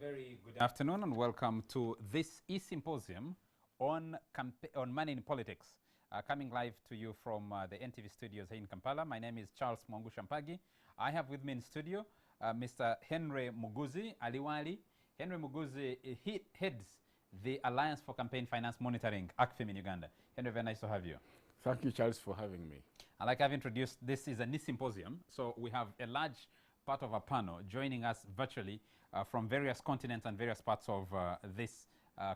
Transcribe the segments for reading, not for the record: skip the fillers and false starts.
very good afternoon and welcome to this E-Symposium on money in politics, coming live to you from the NTV studios here in Kampala. My name is Charles Mwangu Shampagi. I have with me in studio Mr. Henry Muguzi Aliwali. Henry Muguzi heads the Alliance for Campaign Finance Monitoring, ACFIM in Uganda. Henry, very nice to have you. Thank you, Charles, for having me. And like I've introduced, this is an E-Symposium, so we have a large part of our panel joining us virtually from various continents and various parts of this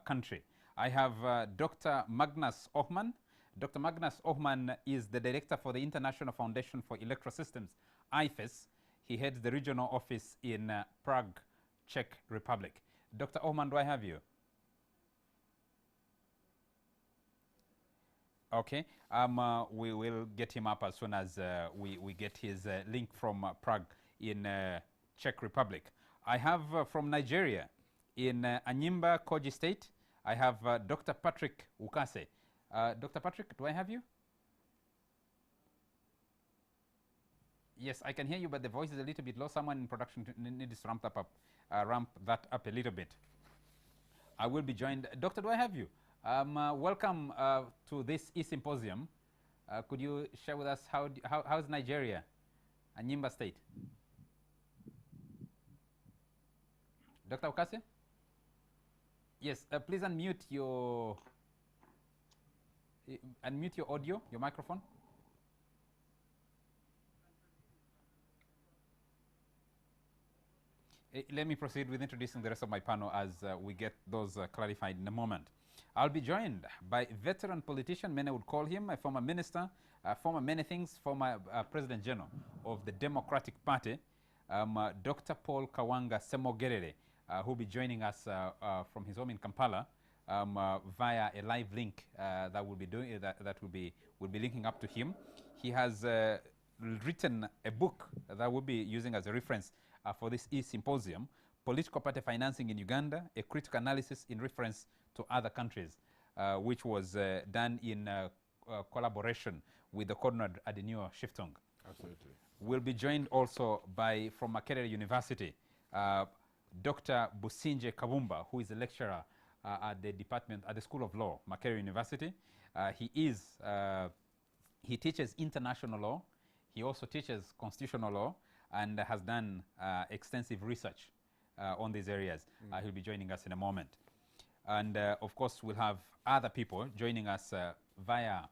country. I have Dr. Magnus Ohman. Dr. Magnus Ohman is the director for the International Foundation for Electoral Systems, IFES. He heads the regional office in Prague, Czech Republic. Dr. Ohman, do I have you? Okay, we will get him up as soon as we get his link from Prague in Czech Republic. I have from Nigeria, in Anyimba, Kogi State, I have Dr. Patrick Ukase. Dr. Patrick, do I have you? Yes, I can hear you, but the voice is a little bit low. Someone in production needs to ramp that up a little bit. I will be joined. Doctor, do I have you? Welcome to this E-Symposium. Could you share with us how's Nigeria, Anyimba State? Dr. Ukase? Yes, please unmute your audio, your microphone. Let me proceed with introducing the rest of my panel as we get those clarified in a moment. I'll be joined by veteran politician, many would call him, a former minister, former many things, former President General of the Democratic Party, Dr. Paul Kawanga Semogerere, who will be joining us from his home in Kampala via a live link that will be doing that will be linking up to him. He has written a book that we'll be using as a reference for this E-Symposium, Political Party Financing in Uganda, a critical analysis in reference to other countries, which was done in collaboration with the coordinator Adenio Shiftung. Absolutely. We'll be joined also by, from Makerere University, Dr. Businje Kabumba, who is a lecturer at the School of Law, Makerere University. He teaches international law. He also teaches constitutional law and has done extensive research on these areas. He'll be joining us in a moment. And of course, we'll have other people joining us via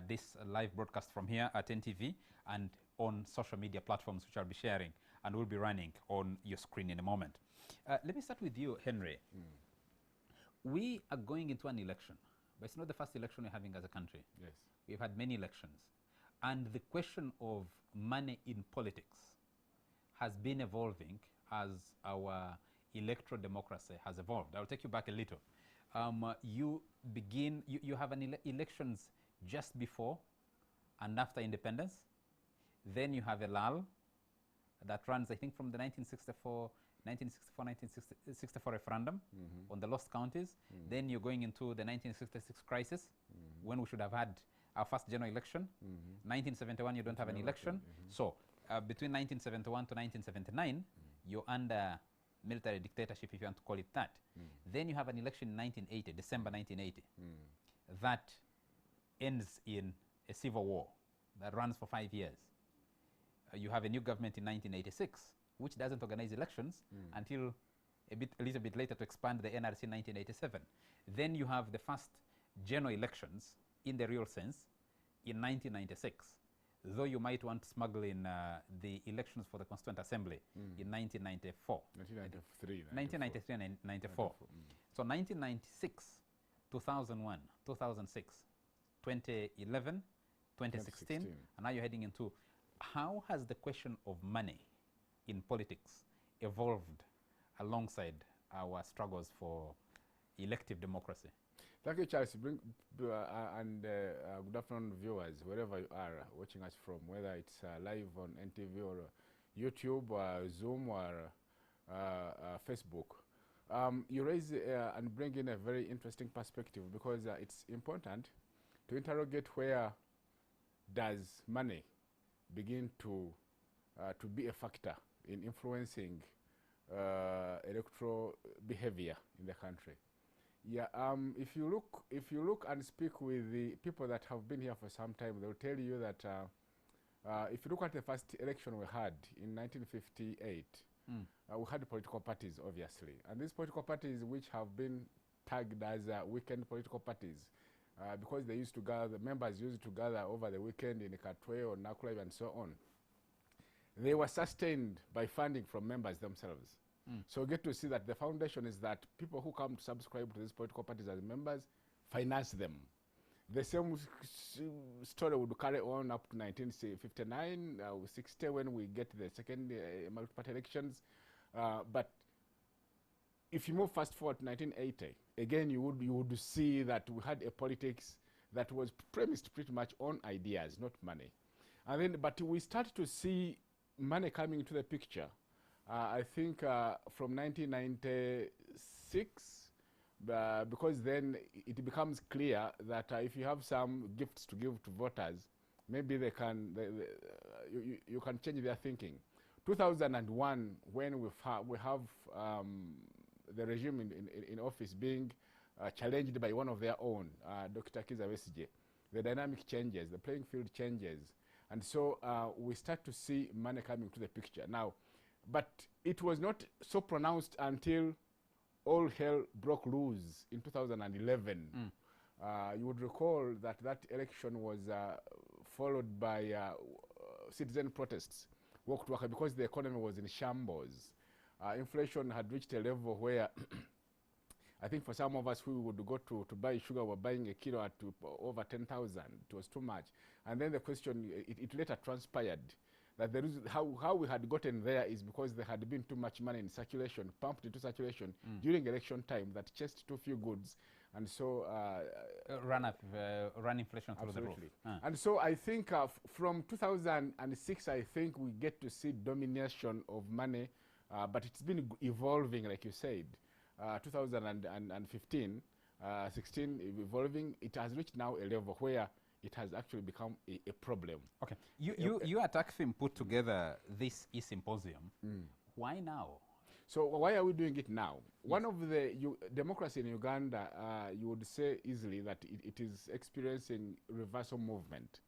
this live broadcast from here at NTV and on social media platforms, which I'll be sharing and will be running on your screen in a moment. Let me start with you, Henry. We are going into an election, but it's not the first election we're having as a country. Yes. We've had many elections. And the question of money in politics has been evolving as our electoral democracy has evolved. I'll take you back a little. You have elections just before and after independence. Then you have a lull that runs, I think, from the 1964 referendum on the lost counties. Then you're going into the 1966 crisis when we should have had our first general election. 1971, you don't have an election. So between 1971 to 1979, you're under military dictatorship, if you want to call it that. Then you have an election in 1980, December 1980. That ends in a civil war that runs for 5 years. You have a new government in 1986, which doesn't organize elections until a little bit later to expand the NRC in 1987. Then you have the first general elections in the real sense in 1996, though you might want to smuggle in the elections for the Constituent Assembly in 1994. 1993 and 94. So 1996, 2001, 2006, 2011, 2016, and now you're heading into. How has the question of money in politics evolved alongside our struggles for elective democracy? Thank you, Charles. Good afternoon, viewers, wherever you are watching us from, whether it's live on NTV or YouTube or Zoom or Facebook. You raise and bring in a very interesting perspective because it's important to interrogate where does money begin to be a factor in influencing electoral behavior in the country. Yeah, if you look and speak with the people that have been here for some time, they'll tell you that if you look at the first election we had in 1958, we had political parties, obviously, and these political parties, which have been tagged as weekend political parties, because they used to gather, members used to gather over the weekend in Katwe or Nakulaiv and so on. They were sustained by funding from members themselves. So we get to see that the foundation is that people who come to subscribe to these political parties as members finance them. The same story would carry on up to 1959, 60 when we get the second multi-party elections. But if you move fast forward to 1980, again you would see that we had a politics that was premised pretty much on ideas, not money. And then, but we started to see money coming into the picture. I think from 1996, because then it becomes clear that if you have some gifts to give to voters, maybe they can, you can change their thinking. 2001, when we have the regime in office being challenged by one of their own, Dr. Kiza Besigye, the dynamic changes, the playing field changes, and so we start to see money coming to the picture. Now, but it was not so pronounced until all hell broke loose in 2011. You would recall that that election was followed by citizen protests, because the economy was in shambles. Inflation had reached a level where I think for some of us who would go to buy sugar, were buying a kilo at over 10,000. It was too much. And then the question, it later transpired that the reason how we had gotten there is because there had been too much money in circulation, pumped into circulation during election time, that chased too few goods, and so run inflation through the roof. And so I think from 2006, I think we get to see domination of money, but it's been evolving, like you said. 2015, 16, evolving. It has reached now a level where it has actually become a problem. Okay, you at ACFIM put together this E-Symposium. Why now? So why are we doing it now? Yes. One of the democracy in Uganda, you would say easily that it is experiencing reversal movement.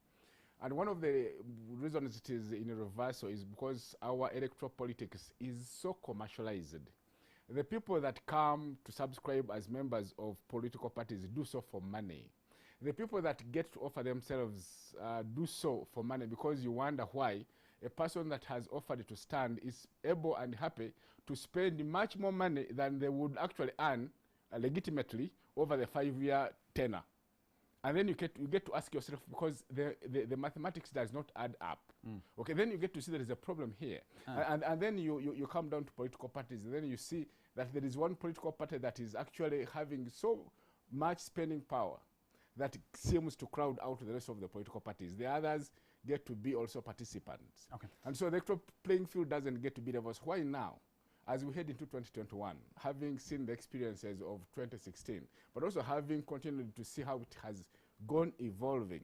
And one of the reasons it is in a reversal is because our electoral politics is so commercialized. The people that come to subscribe as members of political parties do so for money. The people that get to offer themselves do so for money, because you wonder why a person that has offered to stand is able and happy to spend much more money than they would actually earn legitimately over the 5-year tenure. And then you get to ask yourself, because the mathematics does not add up. Okay, then you get to see there is a problem here. And then you come down to political parties, and then you see that there is one political party that is actually having so much spending power that seems to crowd out the rest of the political parties. The others get to be also participants. Okay. And so the electoral playing field doesn't get to be diverse. Why now? As we head into 2021, having seen the experiences of 2016, but also having continued to see how it has gone evolving,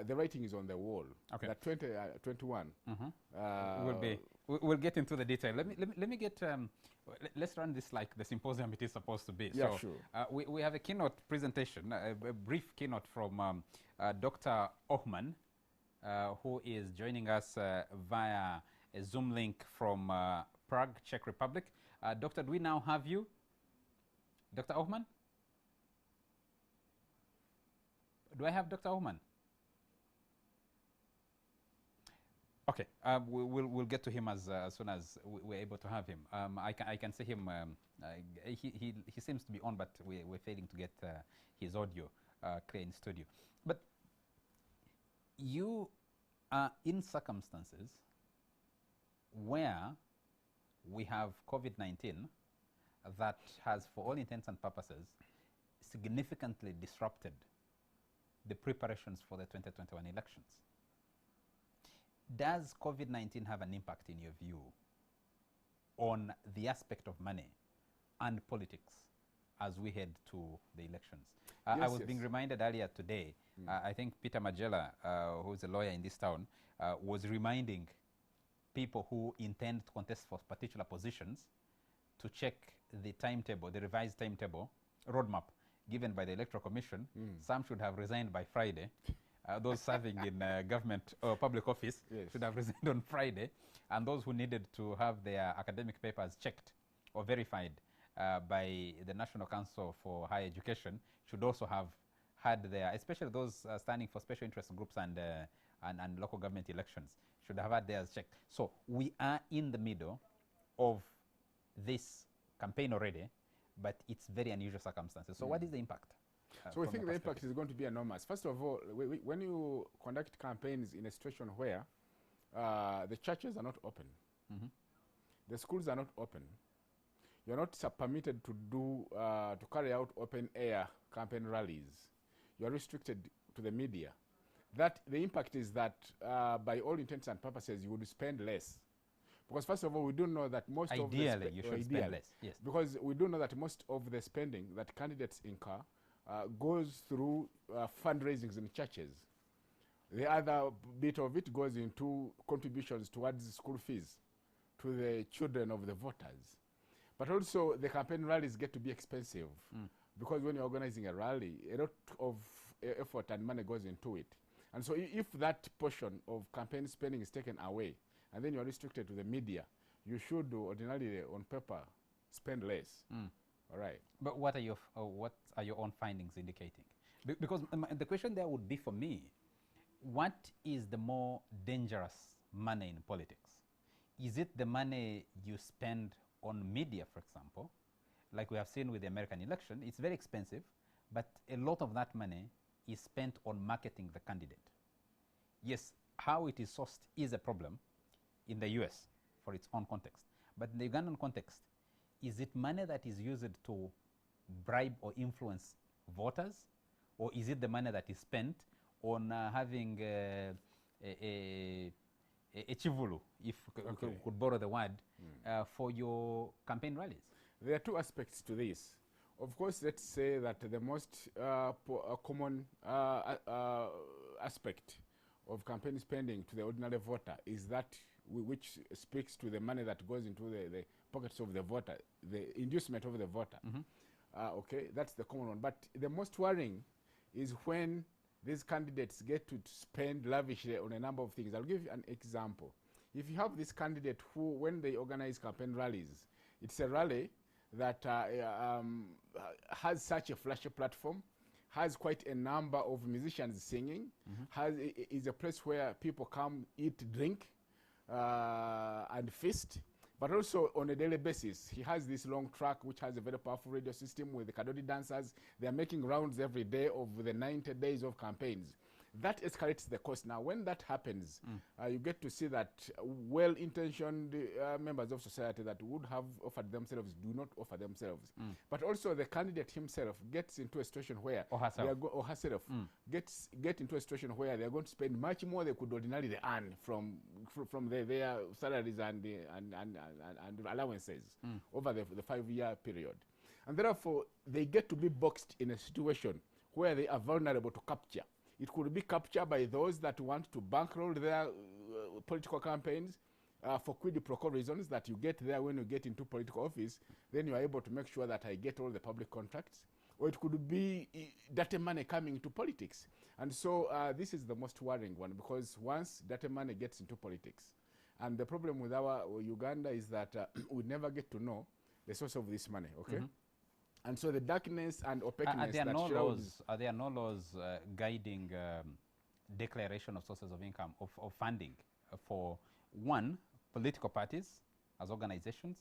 the writing is on the wall. Okay. That 2021 we'll get into the detail. Let me get let's run this like the symposium it is supposed to be. Yeah, so sure. We have a keynote presentation, a brief keynote from Dr. Ohman, who is joining us via a Zoom link from Prague, Czech Republic. Doctor, do we now have you? Dr. Ohman? Do I have Dr. Ohman? Okay, we'll get to him as soon as we're able to have him. I can see him. He seems to be on, but we're failing to get his audio clear in studio. But you are in circumstances where we have COVID-19 that has, for all intents and purposes, significantly disrupted the preparations for the 2021 elections. Does COVID-19 have an impact, in your view, on the aspect of money and politics as we head to the elections? Yes, I was being reminded earlier today, I think Peter Majela, who's a lawyer in this town, was reminding people who intend to contest for particular positions to check the timetable, the revised timetable, roadmap given by the Electoral Commission. Some should have resigned by Friday. Those serving in government or public office should have resigned on Friday. And those who needed to have their academic papers checked or verified by the National Council for Higher Education should also have had their, especially those standing for special interest groups and local government elections, should have had theirs checked. So we are in the middle of this campaign already, but it's very unusual circumstances. So what is the impact? So we think the impact is going to be enormous. First of all, when you conduct campaigns in a situation where the churches are not open, the schools are not open, you're not permitted to do to carry out open air campaign rallies, you're restricted to the media. That the impact is that by all intents and purposes you would spend less. Because first of all, we do know that most of the you should spend less. Yes. Because we do know that most of the spending that candidates incur goes through fundraisings in churches. The other bit of it goes into contributions towards school fees to the children of the voters. But also the campaign rallies get to be expensive because when you're organizing a rally, a lot of effort and money goes into it. And so if that portion of campaign spending is taken away and then you're restricted to the media, you should ordinarily on paper spend less. All right. But what are your own findings indicating? Because the question there would be for me, what is the more dangerous money in politics? Is it the money you spend on media, for example, like we have seen with the American election? It's very expensive, but a lot of that money is spent on marketing the candidate. Yes, how it is sourced is a problem in the US for its own context. But in the Ugandan context, is it money that is used to bribe or influence voters? Or is it the money that is spent on having a chivulu, if we could borrow the word, for your campaign rallies? There are two aspects to this. Of course, let's say that the most common aspect of campaign spending to the ordinary voter is that which speaks to the money that goes into the pockets of the voter, the inducement of the voter. Okay, that's the common one. But the most worrying is when these candidates get to spend lavishly on a number of things. I'll give you an example. If you have this candidate who, when they organize campaign rallies, it's a rally that has such a flashy platform, has quite a number of musicians singing, is a place where people come, eat, drink, and feast. But also on a daily basis, he has this long track which has a very powerful radio system with the Kadodi dancers. They are making rounds every day of the 90 days of campaigns. That escalates the cost. Now, when that happens, you get to see that well-intentioned members of society that would have offered themselves do not offer themselves. But also the candidate himself gets into a situation where herself get into a situation where they are going to spend much more they could ordinarily earn from their salaries and allowances over the 5-year period. And therefore, they get to be boxed in a situation where they are vulnerable to capture. It could be captured by those that want to bankroll their political campaigns for quid pro quo reasons that you get there when you get into political office. Then you are able to make sure that I get all the public contracts. Or it could be dirty money coming into politics. And so this is the most worrying one, because once dirty money gets into politics, and the problem with our Uganda is that we never get to know the source of this money, okay? And so the darkness and opaqueness are there no laws guiding declaration of sources of income, of funding for, one, political parties as organizations,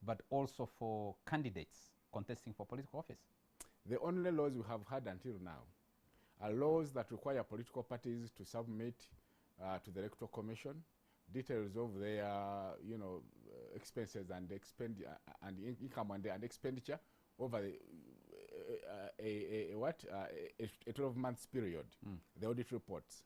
but also for candidates contesting for political office? The only laws we have had until now are laws that require political parties to submit to the Electoral Commission details of their, expenses and income and expenditure over a 12 months period, the audit reports.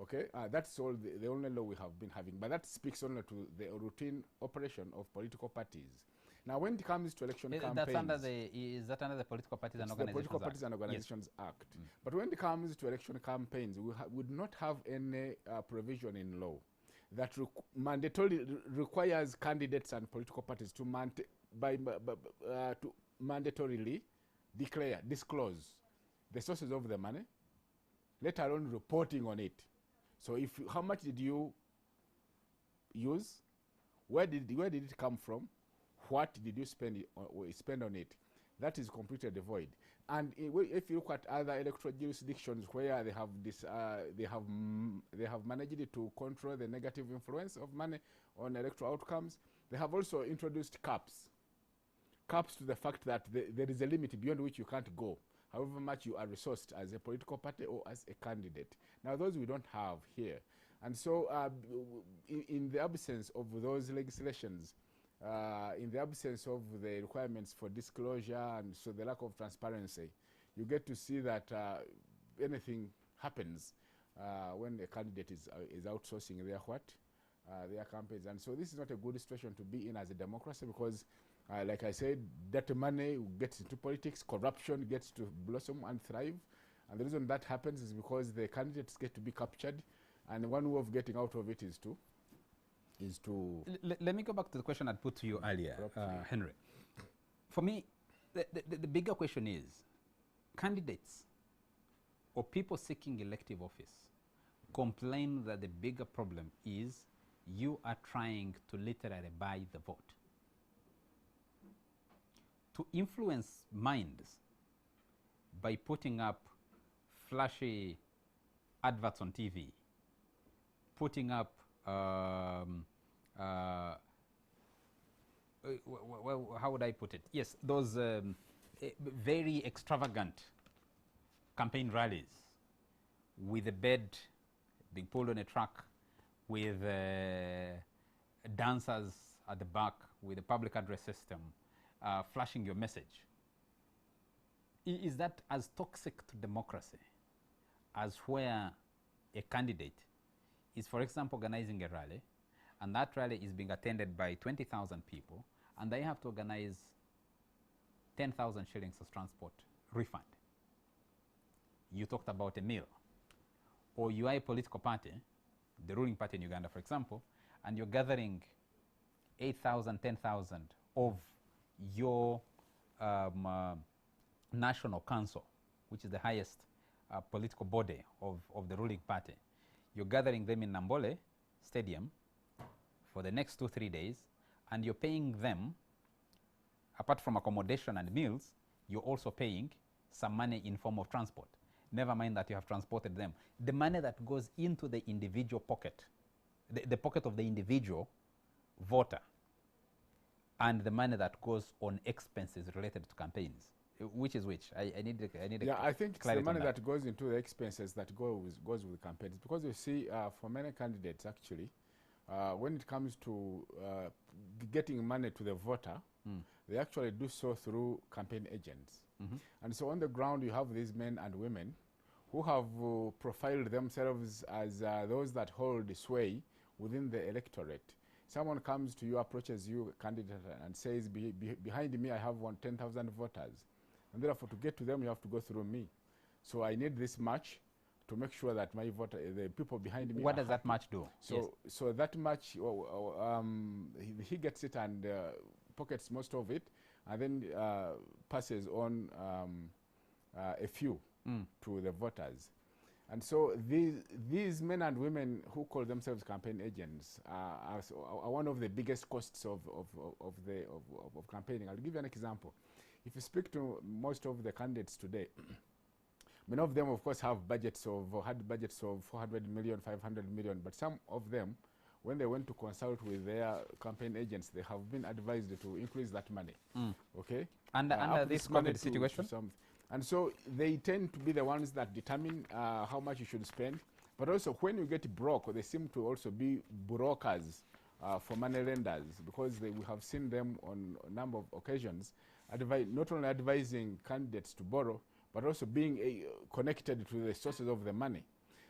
Okay, that's all the only law we have been having, but that speaks only to the routine operation of political parties. Now, when it comes to election campaigns, is that under the Political Parties and Organizations the Political Parties and Organizations Act. But when it comes to election campaigns, we would not have any provision in law that mandatorily requires candidates and political parties to mandatorily disclose the sources of the money, let alone reporting on it. So how much did you use? Where did it come from? What did you spend on it? That is completely devoid. And if you look at other electoral jurisdictions where they have this, they have managed to control the negative influence of money on electoral outcomes, they have also introduced caps to the fact that there is a limit beyond which you can't go, however much you are resourced as a political party or as a candidate. Now, those we don't have here. And so in the absence of those legislations, in the absence of the requirements for disclosure and so the lack of transparency, you get to see that anything happens when a candidate is outsourcing their campaigns. And so this is not a good situation to be in as a democracy, because like I said, that money gets into politics, corruption gets to blossom and thrive. And the reason that happens is because the candidates get to be captured, and one way of getting out of it is to let me go back to the question I'd put to you earlier, Henry. For me, the bigger question is, candidates or people seeking elective office complain that the bigger problem is you are trying to literally buy the vote. To influence minds by putting up flashy adverts on TV, putting up well, how would I put it? Yes, those very extravagant campaign rallies with a bed being pulled on a truck, with dancers at the back, with a public address system, flashing your message. Is that as toxic to democracy as where a candidate is, for example, organizing a rally, and that rally is being attended by 20,000 people, and they have to organize 10,000 shillings of transport refund? You talked about a meal. Or you are a political party, the ruling party in Uganda, for example, and you're gathering 8,000, 10,000 of your national council, which is the highest political body of the ruling party. You're gathering them in Nambole Stadium for the next 2-3 days, and you're paying them, apart from accommodation and meals, you're also paying some money in form of transport. Never mind that you have transported them. The money that goes into the individual pocket, the pocket of the individual voter, and the money that goes on expenses related to campaigns. Which is which? I need I think it's the money that goes into the expenses that goes with campaigns. Because you see, for many candidates, actually, when it comes to getting money to the voter, they actually do so through campaign agents. And so on the ground, you have these men and women who have profiled themselves as those that hold sway within the electorate. Someone comes to you, approaches you, candidate, and says, behind me I have 10,000 voters. And therefore, to get to them, you have to go through me. So I need this much to make sure that my voter, the people behind me. What does that much do? So that much, he gets it and pockets most of it, and then passes on a few to the voters. And so these men and women who call themselves campaign agents are one of the biggest costs of campaigning. I'll give you an example. If you speak to most of the candidates today, many of them, of course, had budgets of 400 million, 500 million, but some of them, when they went to consult with their campaign agents, they have been advised to increase that money. Okay? Under this COVID situation? And so they tend to be the ones that determine how much you should spend. But also, when you get broke, they seem to also be brokers for money lenders, because we have seen them on a number of occasions, not only advising candidates to borrow, but also being connected to the sources of the money.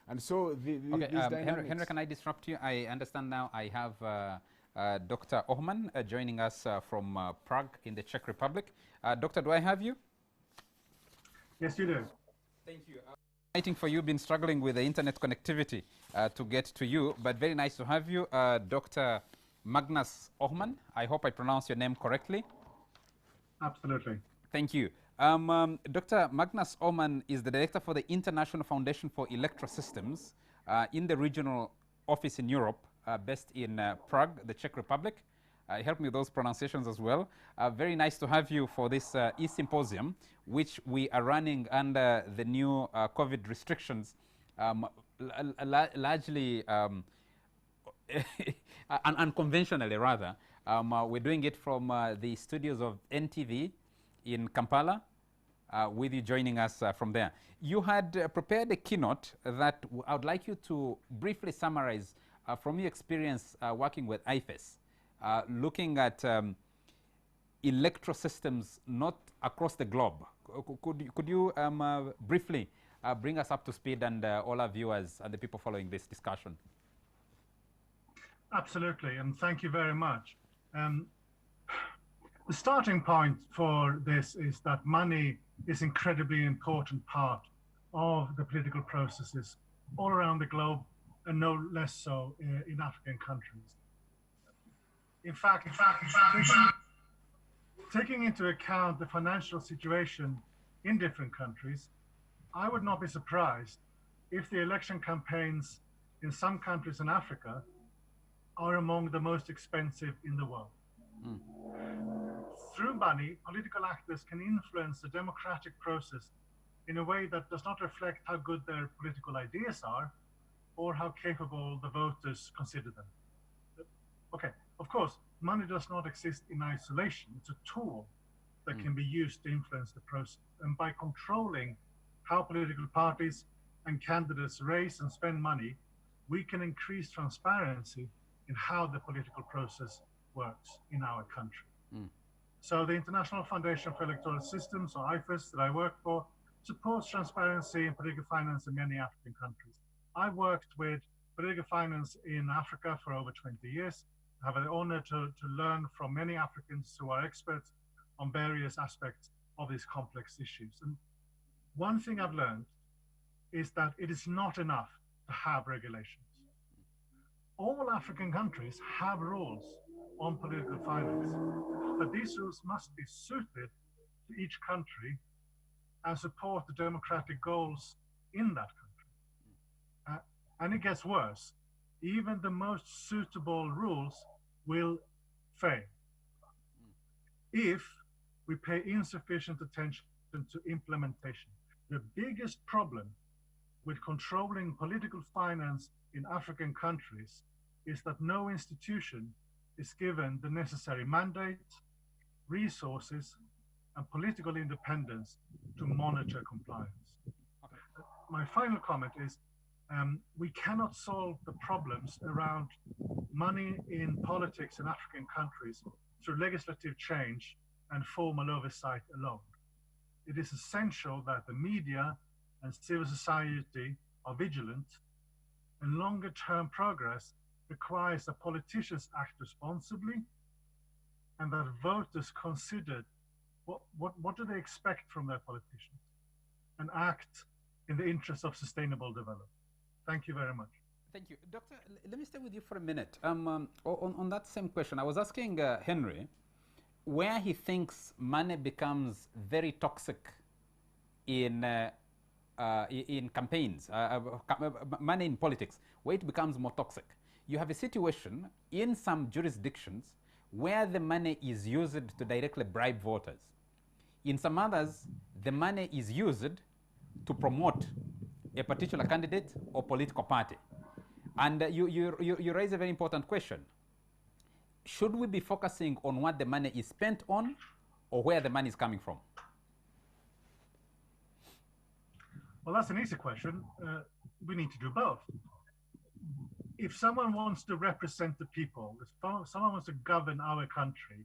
And so Henry, can I disrupt you? I understand now I have Dr. Ohman joining us from Prague in the Czech Republic. Doctor, do I have you? Yes, you do. Thank you. Waiting for you, been struggling with the internet connectivity to get to you, but very nice to have you, Dr. Magnus Ohman. I hope I pronounce your name correctly. Absolutely. Thank you. Dr. Magnus Ohman is the director for the International Foundation for Electoral Systems in the regional office in Europe, based in Prague, the Czech Republic. Help me with those pronunciations as well. Very nice to have you for this E-Symposium, which we are running under the new COVID restrictions, largely unconventionally rather. We're doing it from the studios of NTV in Kampala, with you joining us from there. You had prepared a keynote that I would like you to briefly summarize from your experience working with IFES. Looking at electoral systems not across the globe. Could you briefly bring us up to speed and all our viewers and the people following this discussion? Absolutely, and thank you very much. The starting point for this is that money is an incredibly important part of the political processes all around the globe, and no less so in African countries. In fact, taking into account the financial situation in different countries, I would not be surprised if the election campaigns in some countries in Africa are among the most expensive in the world. Through money, political actors can influence the democratic process in a way that does not reflect how good their political ideas are or how capable the voters consider them. Okay, of course, money does not exist in isolation. It's a tool that can be used to influence the process. And by controlling how political parties and candidates raise and spend money, we can increase transparency in how the political process works in our country. So the International Foundation for Electoral Systems, or IFES, that I work for, supports transparency in political finance in many African countries. I've worked with political finance in Africa for over 20 years. I have the honor to learn from many Africans who are experts on various aspects of these complex issues. And one thing I've learned is that it is not enough to have regulations. All African countries have rules on political finance, but these rules must be suited to each country and support the democratic goals in that country. And it gets worse. Even the most suitable rules will fail if we pay insufficient attention to implementation. The biggest problem with controlling political finance in African countries is that no institution is given the necessary mandate, resources, and political independence to monitor compliance. My final comment is we cannot solve the problems around money in politics in African countries through legislative change and formal oversight alone. It is essential that the media and civil society are vigilant, and longer-term progress requires that politicians act responsibly and that voters consider what do they expect from their politicians and act in the interest of sustainable development. Thank you very much. Thank you. Doctor, let me stay with you for a minute. On that same question, I was asking Henry where he thinks money becomes very toxic in campaigns, money in politics, where it becomes more toxic. You have a situation in some jurisdictions where the money is used to directly bribe voters. In some others, the money is used to promote a particular candidate or political party. And you raise a very important question. Should we be focusing on what the money is spent on or where the money is coming from? Well, that's an easy question. We need to do both. If someone wants to represent the people, if someone wants to govern our country,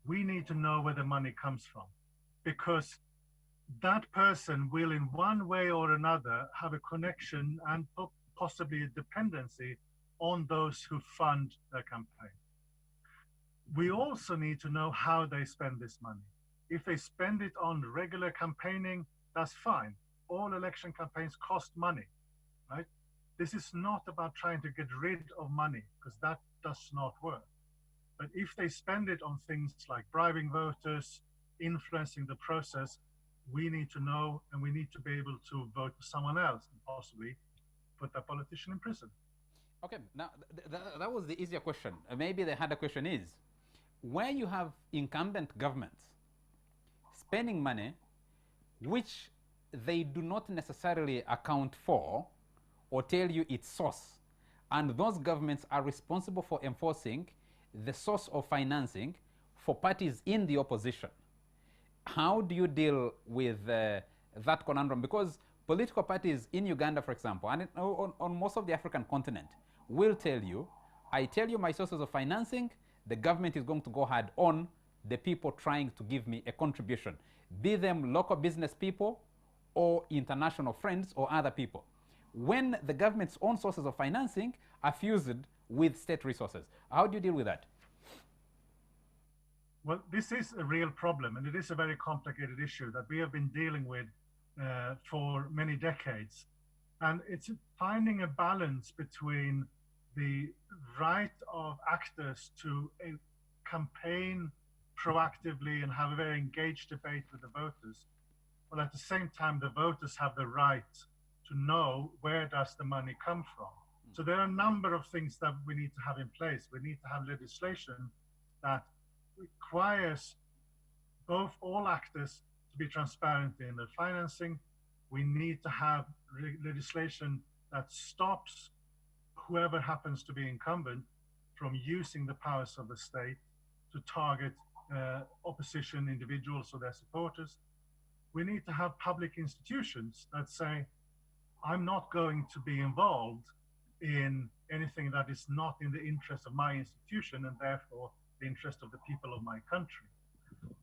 we need to know where the money comes from, because that person will in one way or another have a connection and possibly a dependency on those who fund their campaign. We also need to know how they spend this money. If they spend it on regular campaigning, that's fine. all election campaigns cost money, right? This is not about trying to get rid of money, because that does not work. But if they spend it on things like bribing voters, influencing the process, we need to know, and we need to be able to vote for someone else and possibly put that politician in prison. Okay, now that was the easier question. Maybe the harder question is, where you have incumbent governments spending money which they do not necessarily account for or tell you its source, and those governments are responsible for enforcing the source of financing for parties in the opposition. How do you deal with that conundrum? Because political parties in Uganda, for example, and on most of the African continent, will tell you, I tell you my sources of financing, the government is going to go hard on the people trying to give me a contribution, be them local business people or international friends or other people. When the government's own sources of financing are fused with state resources, how do you deal with that? Well, this is a real problem, and it is a very complicated issue that we have been dealing with for many decades. And it's finding a balance between the right of actors to campaign proactively and have a very engaged debate with the voters. But at the same time, the voters have the right to know where does the money come from. So there are a number of things that we need to have in place. We need to have legislation that requires both all actors to be transparent in their financing. We need to have legislation that stops whoever happens to be incumbent from using the powers of the state to target opposition individuals or their supporters. We need to have public institutions that say, I'm not going to be involved in anything that is not in the interest of my institution and therefore the interest of the people of my country.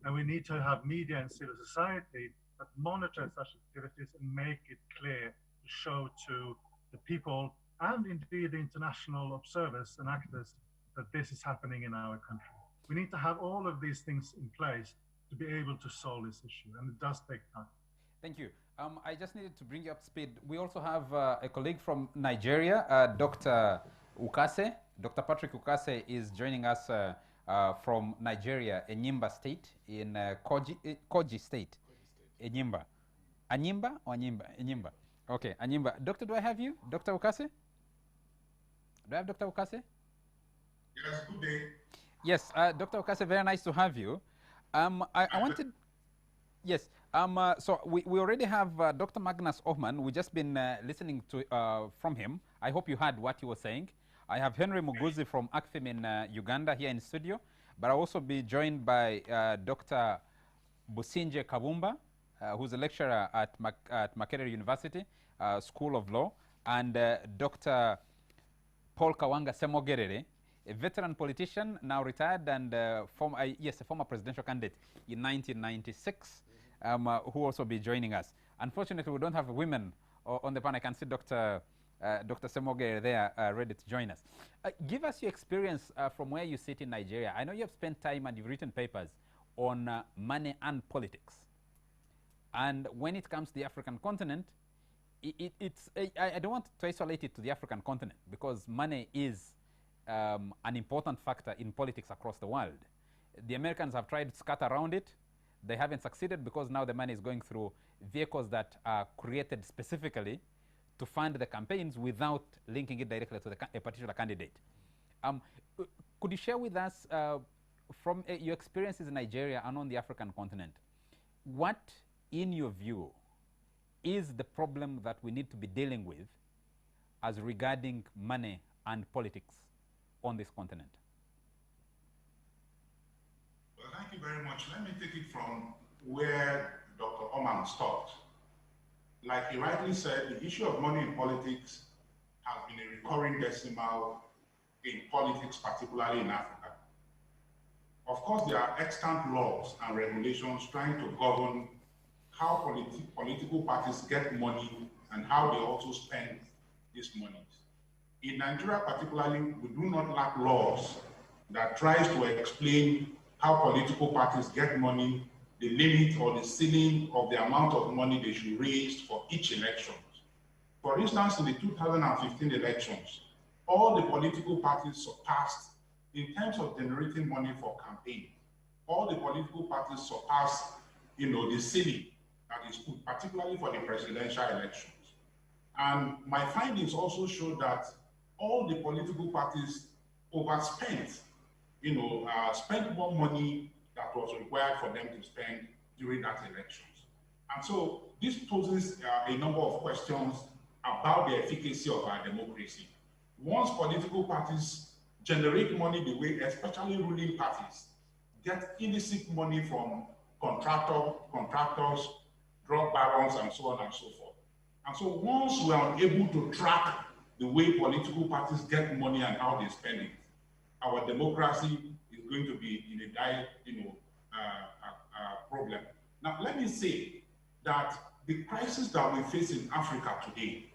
And we need to have media and civil society that monitor such activities and make it clear to show to the people and indeed the international observers and actors that this is happening in our country. We need to have all of these things in place to be able to solve this issue, and it does take time. Thank you. I just needed to bring you up to speed. We also have a colleague from Nigeria, Dr. Ukase. Dr. Patrick Ukase is joining us from Nigeria, Enyimba State, in Koji State. Enyimba. Anyimba or Anyimba? Enyimba. Okay, Anyimba. Doctor, do I have you? Dr. Ukase? Do I have Dr. Ukase? Yes, good day. Yes, Dr. Ukase, very nice to have you. I wanted, yes, so we already have Dr. Magnus Ohman. We've just been listening to from him. I hope you heard what he was saying. I have Henry Muguzi from ACFIM in Uganda here in the studio, but I'll also be joined by Dr. Businje Kabumba, who's a lecturer at Makerere University School of Law, and Dr. Paul Kawanga Semogerere, a veteran politician, now retired, and a former presidential candidate in 1996, who also be joining us. Unfortunately, we don't have women on the panel. I can see Dr. Semogerere there ready to join us. Give us your experience from where you sit in Nigeria. I know you have spent time and you've written papers on money and politics. And when it comes to the African continent, I don't want to isolate it to the African continent, because money is an important factor in politics across the world. The Americans have tried to skirt around it. They haven't succeeded, because now the money is going through vehicles that are created specifically to fund the campaigns without linking it directly to a particular candidate. Could you share with us, from your experiences in Nigeria and on the African continent, what, in your view, is the problem that we need to be dealing with as regarding money and politics on this continent? Well, thank you very much. Let me take it from where Dr. Oman stopped. Like he rightly said, the issue of money in politics has been a recurring decimal in politics, particularly in Africa. Of course, there are extant laws and regulations trying to govern how political parties get money and how they also spend these monies. In Nigeria particularly, we do not lack laws that tries to explain how political parties get money, the limit or the ceiling of the amount of money they should raise for each election. For instance, in the 2015 elections, all the political parties surpassed, in terms of generating money for campaign, all the political parties surpassed, the ceiling that is put, particularly for the presidential elections. And my findings also show that all the political parties overspent, spent more money that was required for them to spend during that elections. And so this poses a number of questions about the efficacy of our democracy. Once political parties generate money the way, especially ruling parties, get illicit money from contractors, drug barons, and so on and so forth. And so once we are able to track the way political parties get money and how they spend it, our democracy is going to be in a dire, problem. Now, let me say that the crisis that we face in Africa today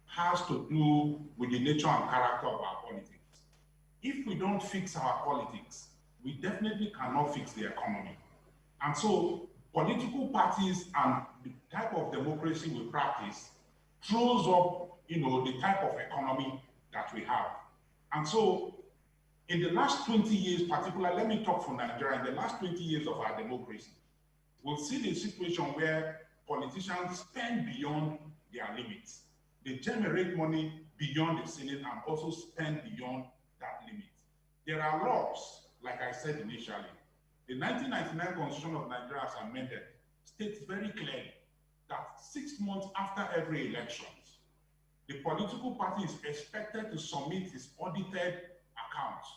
has to do with the nature and character of our politics. If we don't fix our politics, we definitely cannot fix the economy. And so political parties and the type of democracy we practice throws up, the type of economy that we have. And so in the last 20 years, particularly, let me talk for Nigeria, in the last 20 years of our democracy, we've seen a situation where politicians spend beyond their limits. They generate money beyond the ceiling and also spend beyond that limit. There are laws, like I said initially. The 1999 Constitution of Nigeria, as amended, states very clearly that 6 months after every election, the political party is expected to submit its audited accounts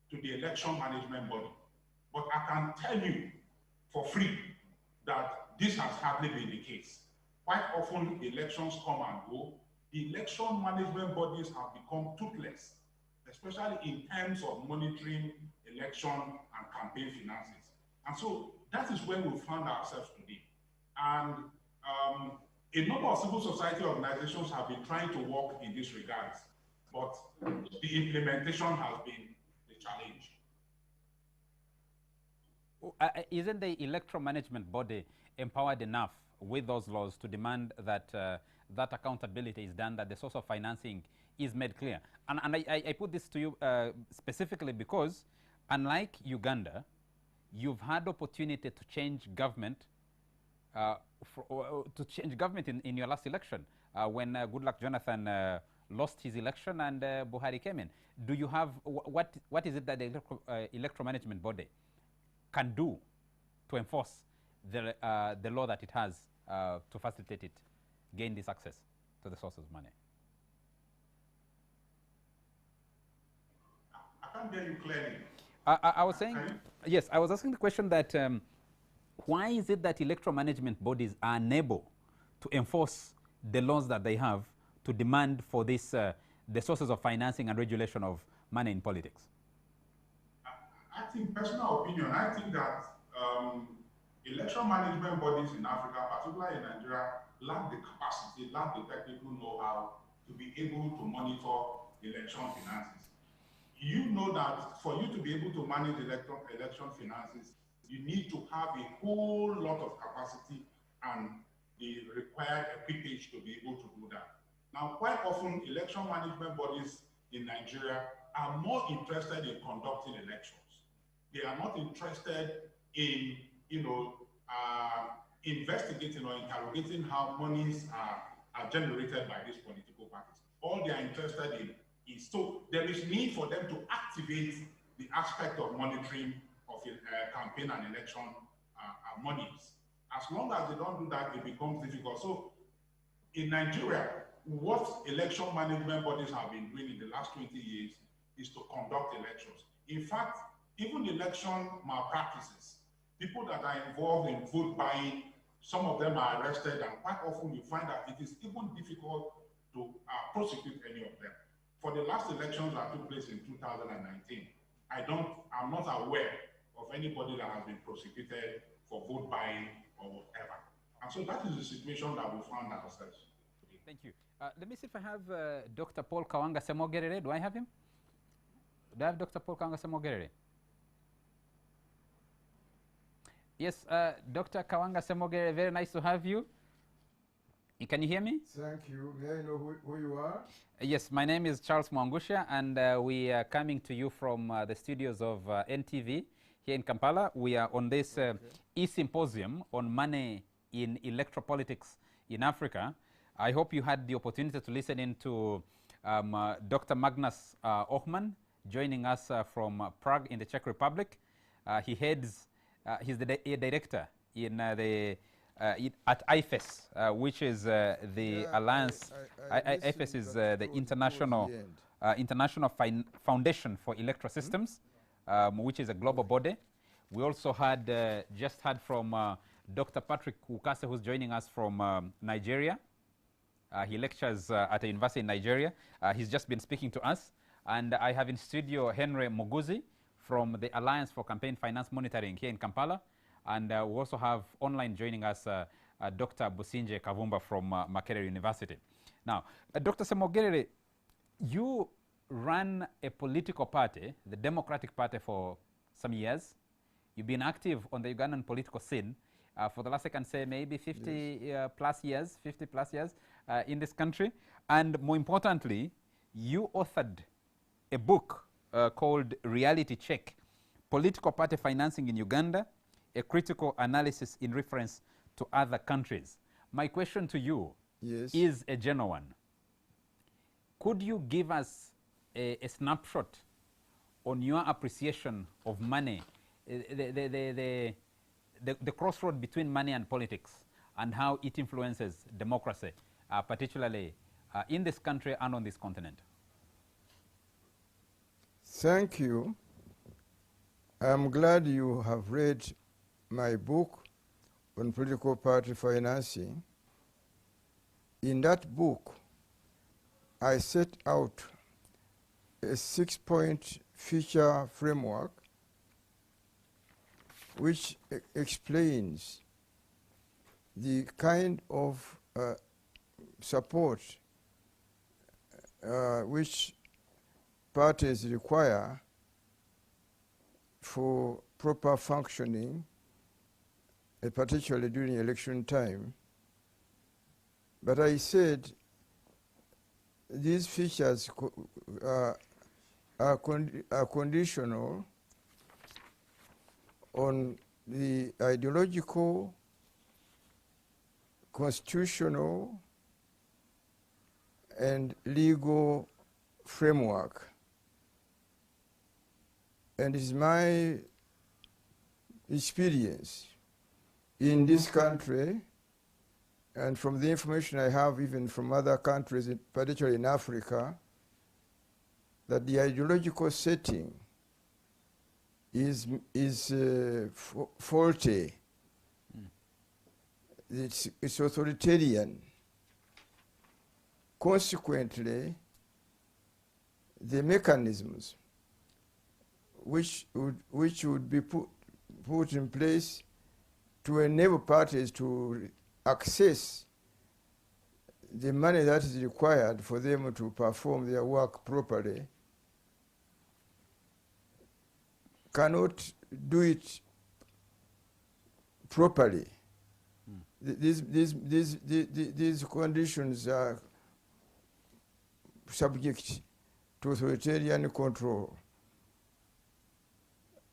to the election management body. But I can tell you for free that this has hardly been the case. Quite often, elections come and go. The election management bodies have become toothless, especially in terms of monitoring election and campaign finances. And so that is where we found ourselves today. And a number of civil society organizations have been trying to work in this regard, but the implementation has been the challenge. Isn't the electoral management body empowered enough with those laws to demand that that accountability is done, that the source of financing is made clear? And I put this to you specifically because, unlike Uganda, you've had opportunity to change government in your last election when Goodluck Jonathan lost his election and Buhari came in. Do you have what is it that the electoral management body can do to enforce the law that it has to facilitate it gain this access to the sources of money? I can't hear you clearly. I was saying, yes, I was asking the question that why is it that electoral management bodies are unable to enforce the laws that they have to demand for this, the sources of financing and regulation of money in politics? I think, personal opinion, I think that election management bodies in Africa, particularly in Nigeria, lack the capacity, lack the technical know-how to be able to monitor election finances. You know that for you to be able to manage election finances, you need to have a whole lot of capacity and the required equipage to be able to do that. Now, quite often, election management bodies in Nigeria are more interested in conducting elections. They are not interested in, investigating or interrogating how monies are generated by these political parties. All they are interested in is, so there is need for them to activate the aspect of monitoring of campaign and election monies. As long as they don't do that, it becomes difficult. So in Nigeria, what election management bodies have been doing in the last 20 years is to conduct elections. In fact, even election malpractices, people that are involved in vote buying, some of them are arrested, and quite often you find that it is even difficult to prosecute any of them. For the last elections that took place in 2019, I'm not aware of anybody that has been prosecuted for vote buying or whatever. And so that is the situation that we found ourselves today. Thank you. Let me see if I have Dr. Paul Kawanga Semogerere. Do I have him? Do I have Dr. Paul Kawanga Semogerere? Yes, Dr. Kawanga Semogere, very nice to have you. Can you hear me? Thank you. May I know who you are? Yes, my name is Charles Mwangusha, and we are coming to you from the studios of NTV here in Kampala. We are on this E-Symposium on money in electoral politics in Africa. I hope you had the opportunity to listen in to Dr. Magnus Ochman joining us from Prague in the Czech Republic. He heads, he's the director in at IFES, which is the alliance. IFES is the international Foundation for Electoral Systems, which is a global body. We also had just heard from Dr. Patrick Ukase, who's joining us from Nigeria. He lectures at a university in Nigeria. He's just been speaking to us. And I have in studio Henry Moguzi from the Alliance for Campaign Finance Monitoring here in Kampala. And we also have online joining us Dr. Businje Kavumba from Makerere University. Now, Dr. Semogere, you ran a political party, the Democratic Party, for some years. You've been active on the Ugandan political scene for the last, I can say, maybe 50 plus years in this country. And more importantly, you authored a book called Reality Check, Political Party Financing in Uganda, a critical analysis in reference to other countries. My question to you is a general one. Could you give us a snapshot on your appreciation of money, the crossroad between money and politics, and how it influences democracy, particularly in this country and on this continent? Thank you. I'm glad you have read my book on political party financing. In that book, I set out a 6-point feature framework which explains the kind of support which parties require for proper functioning, particularly during election time. But I said these features are conditional on the ideological, constitutional, and legal framework. And it's my experience in this country, and from the information I have even from other countries, particularly in Africa, that the ideological setting is faulty. It's authoritarian. Consequently, the mechanisms which would be put in place to enable parties to access the money that is required for them to perform their work properly cannot do it properly. These conditions are subject to authoritarian control.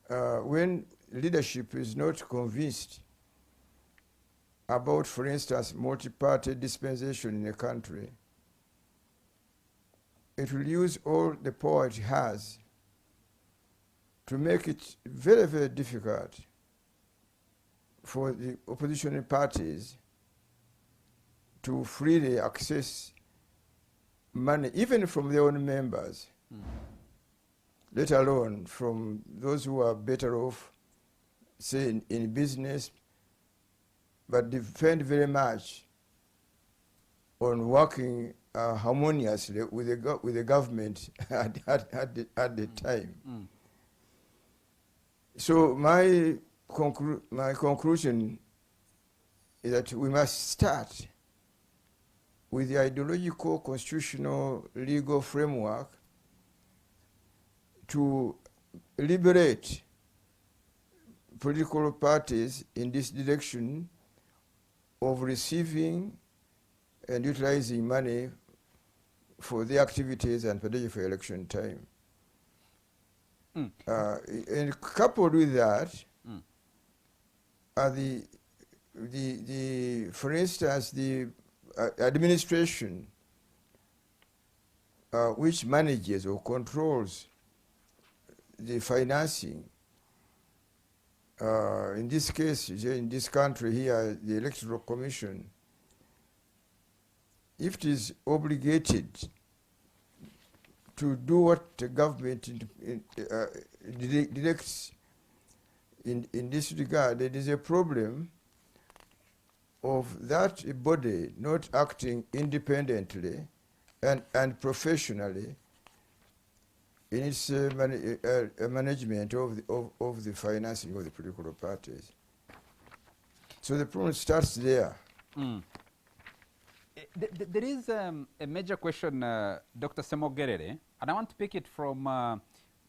When leadership is not convinced about, for instance, multi-party dispensation in a country, it will use all the power it has to make it very, very difficult for the opposition parties to freely access money, even from their own members, let alone from those who are better off, say, in business, but depend very much on working harmoniously with the government at the time. So my conclusion is that we must start with the ideological, constitutional, legal framework to liberate political parties in this direction of receiving and utilizing money for their activities and particularly for election time. And coupled with that, are for instance, the administration which manages or controls the financing. In this case, in this country here, the Electoral Commission, if it is obligated to do what the government directs in this regard, there is a problem of that body not acting independently and professionally in its management of the financing of the political parties. So the problem starts there. There is a major question, Dr. Semogerere, and I want to pick it from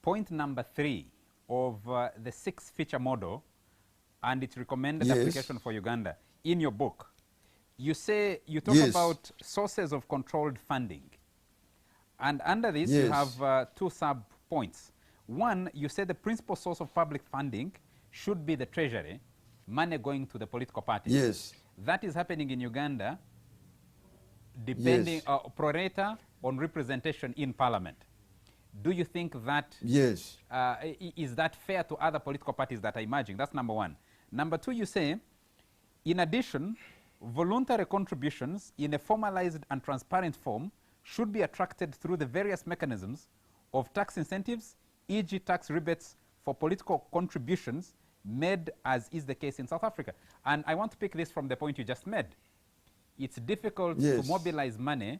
point number 3 of the 6-feature model and its recommended application for Uganda. In your book, you say, you talk about sources of controlled funding. And under this, you have 2 sub-points. One, you say the principal source of public funding should be the treasury, money going to the political parties. That is happening in Uganda, depending pro rata on representation in parliament. Do you think that is that fair to other political parties that are emerging? That's number one. Number two, you say, in addition, voluntary contributions in a formalized and transparent form should be attracted through the various mechanisms of tax incentives, e.g. tax rebates for political contributions made as is the case in South Africa. And I want to pick this from the point you just made. It's difficult to mobilize money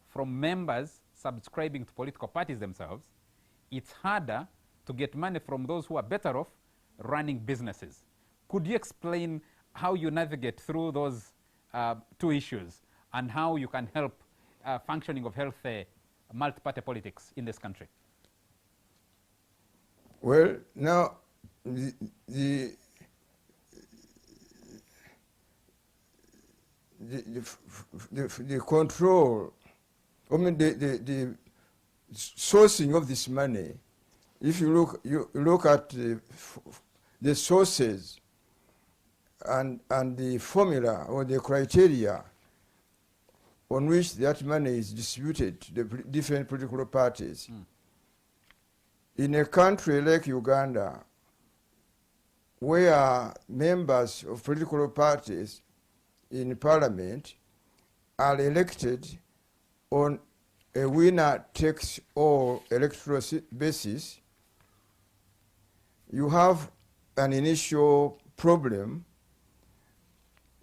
from members subscribing to political parties themselves. It's harder to get money from those who are better off running businesses. Could you explain how you navigate through those 2 issues and how you can help functioning of healthy multi-party politics in this country? Well, now, the control, I mean the sourcing of this money, if you look at the sources and the formula or the criteria on which that money is distributed to the different political parties. In a country like Uganda, where members of political parties in parliament are elected on a winner-takes-all electoral basis, you have an initial problem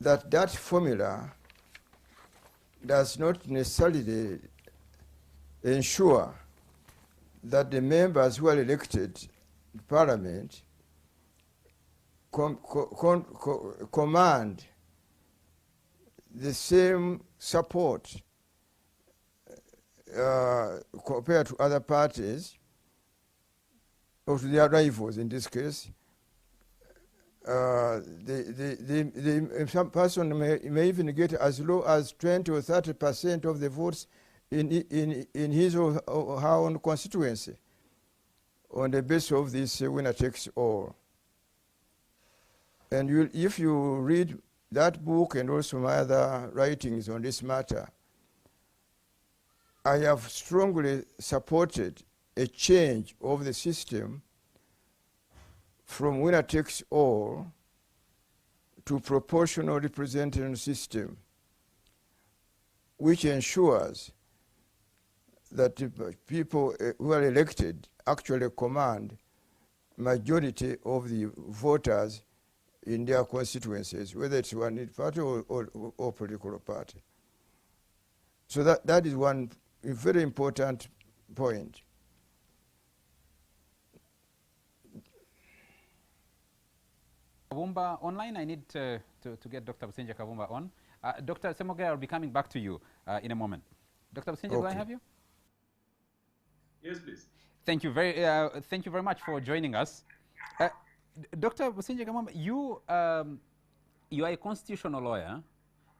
that formula does not necessarily ensure that the members who are elected to parliament command the same support compared to other parties, or to their rivals in this case. Some person may even get as low as 20 or 30% of the votes in his or her own constituency on the basis of this winner takes all. And if you read that book and also my other writings on this matter, I have strongly supported a change of the system from winner takes all to proportional representation system, which ensures that the people who are elected actually command majority of the voters in their constituencies, whether it's one party or political party. So that is one very important point. Kavumba online, I need to get Dr. Businja Kavumba on. Dr. Semogerere, I'll be coming back to you in a moment. Dr. Businja, do I have you? Yes, please. Thank you very much for joining us. Dr. Businje Kamamba, you are a constitutional lawyer.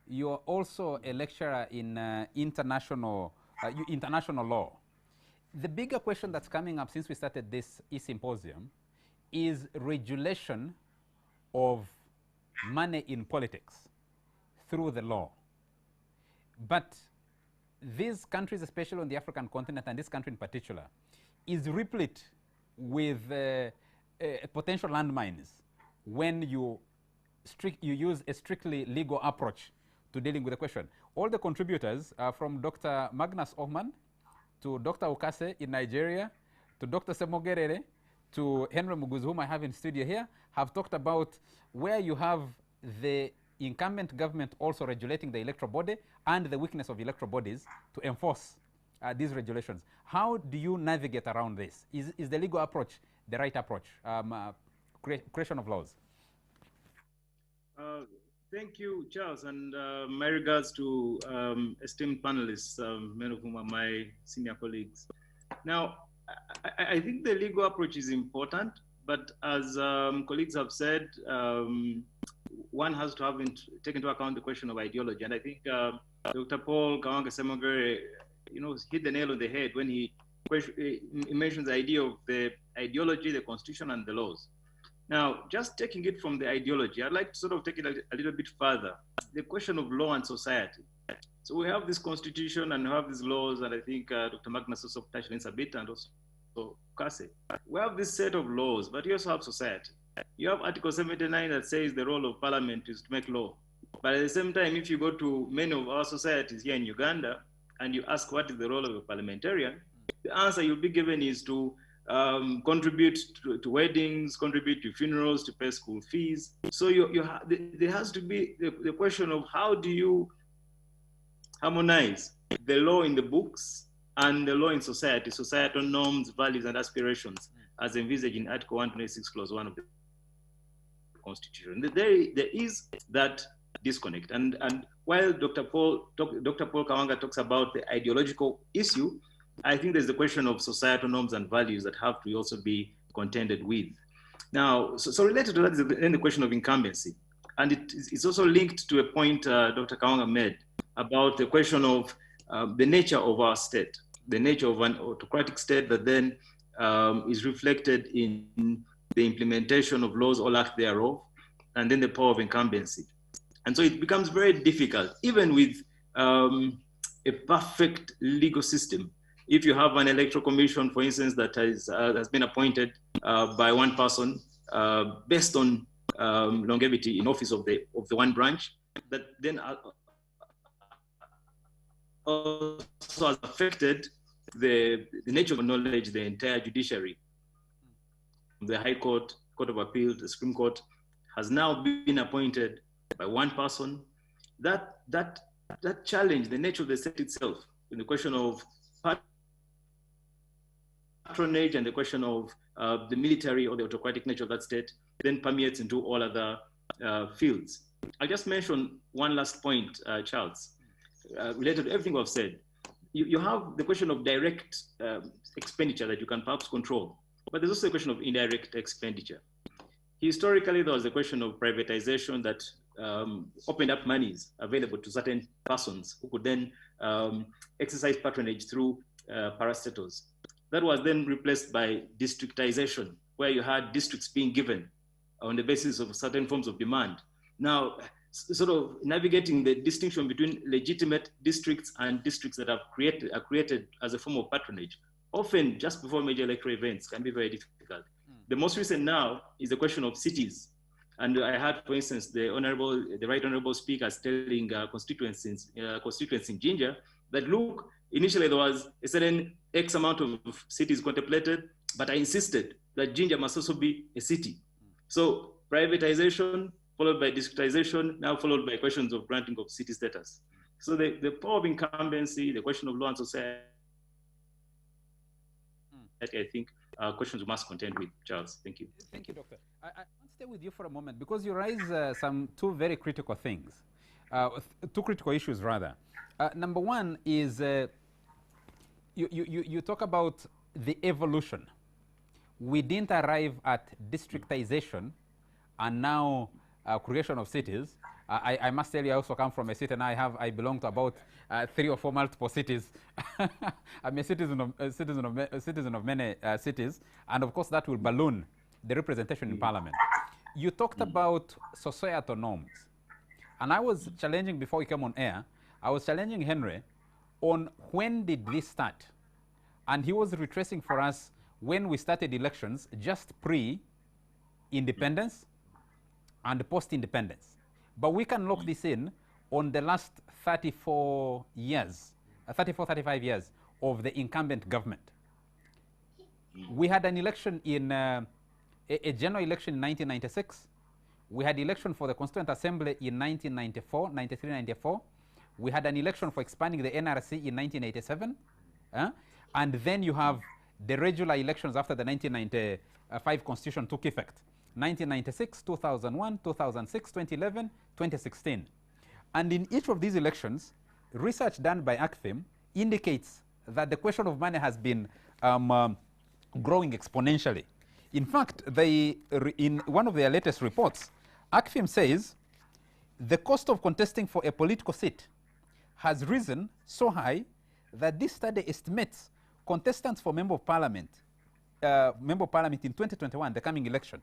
You are also a lecturer in international law. The bigger question that's coming up since we started this E-Symposium is regulation of money in politics through the law. But these countries, especially on the African continent, and this country in particular, is replete with potential landmines when you use a strictly legal approach to dealing with the question. All the contributors, from Dr. Magnus Ohman to Dr. Ukase in Nigeria, to Dr. Semogerere, to Henry Muguzu, whom I have in studio here, have talked about where you have the incumbent government also regulating the electoral body and the weakness of electoral bodies to enforce these regulations. How do you navigate around this? Is the legal approach the right approach? Creation of laws. Thank you, Charles, and my regards to esteemed panelists, many of whom are my senior colleagues. Now, I think the legal approach is important, but as colleagues have said, one has to take into account the question of ideology. And I think Dr. Paul Kawanga Semogere, hit the nail on the head when he mentions the idea of the ideology, the constitution, and the laws. Now, just taking it from the ideology, I'd like to sort of take it a little bit further. The question of law and society. So we have this constitution and we have these laws, and I think Dr. Magnus also touched on this a bit, and also Kase. We have this set of laws, but you also have society. You have Article 79 that says the role of parliament is to make law. But at the same time, if you go to many of our societies here in Uganda and you ask what is the role of a parliamentarian, the answer you'll be given is to contribute to weddings, contribute to funerals, to pay school fees. So there has to be the question of how do you harmonize the law in the books and the law in society, societal norms, values, and aspirations, as envisaged in Article 126, Clause 1 of the Constitution. There is that disconnect. And while Dr. Paul Kawanga talks about the ideological issue, I think there's the question of societal norms and values that have to also be contended with. Now, so related to that is then the question of incumbency. And it's also linked to a point Dr. Kawanga made about the question of the nature of our state, the nature of an autocratic state that then is reflected in the implementation of laws or lack thereof, and then the power of incumbency. And so it becomes very difficult, even with a perfect legal system. If you have an electoral commission, for instance, that has been appointed by one person based on longevity in office of the one branch, that then also has affected the nature of knowledge, the entire judiciary. The High Court, Court of Appeal, the Supreme Court has now been appointed by one person. That challenge the nature of the state itself in the question of patronage and the question of the military or the autocratic nature of that state then permeates into all other fields. I'll just mention one last point, Charles, related to everything I've said. You have the question of direct expenditure that you can perhaps control, but there's also a question of indirect expenditure. Historically, there was a question of privatization that opened up monies available to certain persons who could then exercise patronage through parastatals. That was then replaced by districtization, where you had districts being given on the basis of certain forms of demand. Now, sort of navigating the distinction between legitimate districts and districts that are created as a form of patronage, often just before major electoral events, can be very difficult. The most recent now is the question of cities. And I had, for instance, the Right Honorable Speaker telling constituents in Ginger that, look, initially there was a certain X amount of cities contemplated, but I insisted that Ginger must also be a city. So privatization, followed by districtization, now followed by questions of granting of city status. So the power of incumbency, the question of law and society, I think, questions we must contend with. Charles, thank you. Thank you, Doctor. I want to stay with you for a moment because you raise two very critical things, two critical issues rather. Number one is you talk about the evolution we didn't arrive at districtization and now creation of cities. I must tell you, I also come from a city, and I belong to about 3 or 4 multiple cities. I'm a citizen of many cities, and of course that will balloon the representation in Parliament. You talked about societal norms, and I was challenging before we came on air. I was challenging Henry on when did this start, and he was retracing for us when we started elections, just pre-independence and post-independence. But we can lock this in on the last 35 years of the incumbent government. We had an election in, a general election in 1996. We had election for the Constituent Assembly in 1994, 93, 94. We had an election for expanding the NRC in 1987. And then you have the regular elections after the 1995 Constitution took effect. 1996, 2001, 2006, 2011, 2016. And in each of these elections, research done by ACFIM indicates that the question of money has been growing exponentially. In fact, in one of their latest reports, ACFIM says the cost of contesting for a political seat has risen so high that this study estimates contestants for Member of Parliament in 2021, the coming election,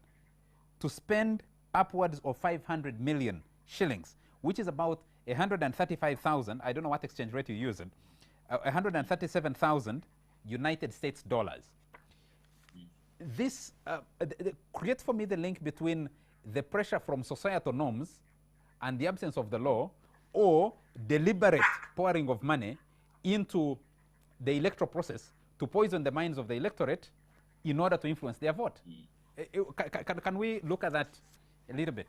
to spend upwards of 500 million shillings, which is about 135,000, I don't know what exchange rate you're using, 137,000 United States dollars. This creates for me the link between the pressure from societal norms and the absence of the law, or deliberate pouring of money into the electoral process to poison the minds of the electorate in order to influence their vote. Can we look at that a little bit?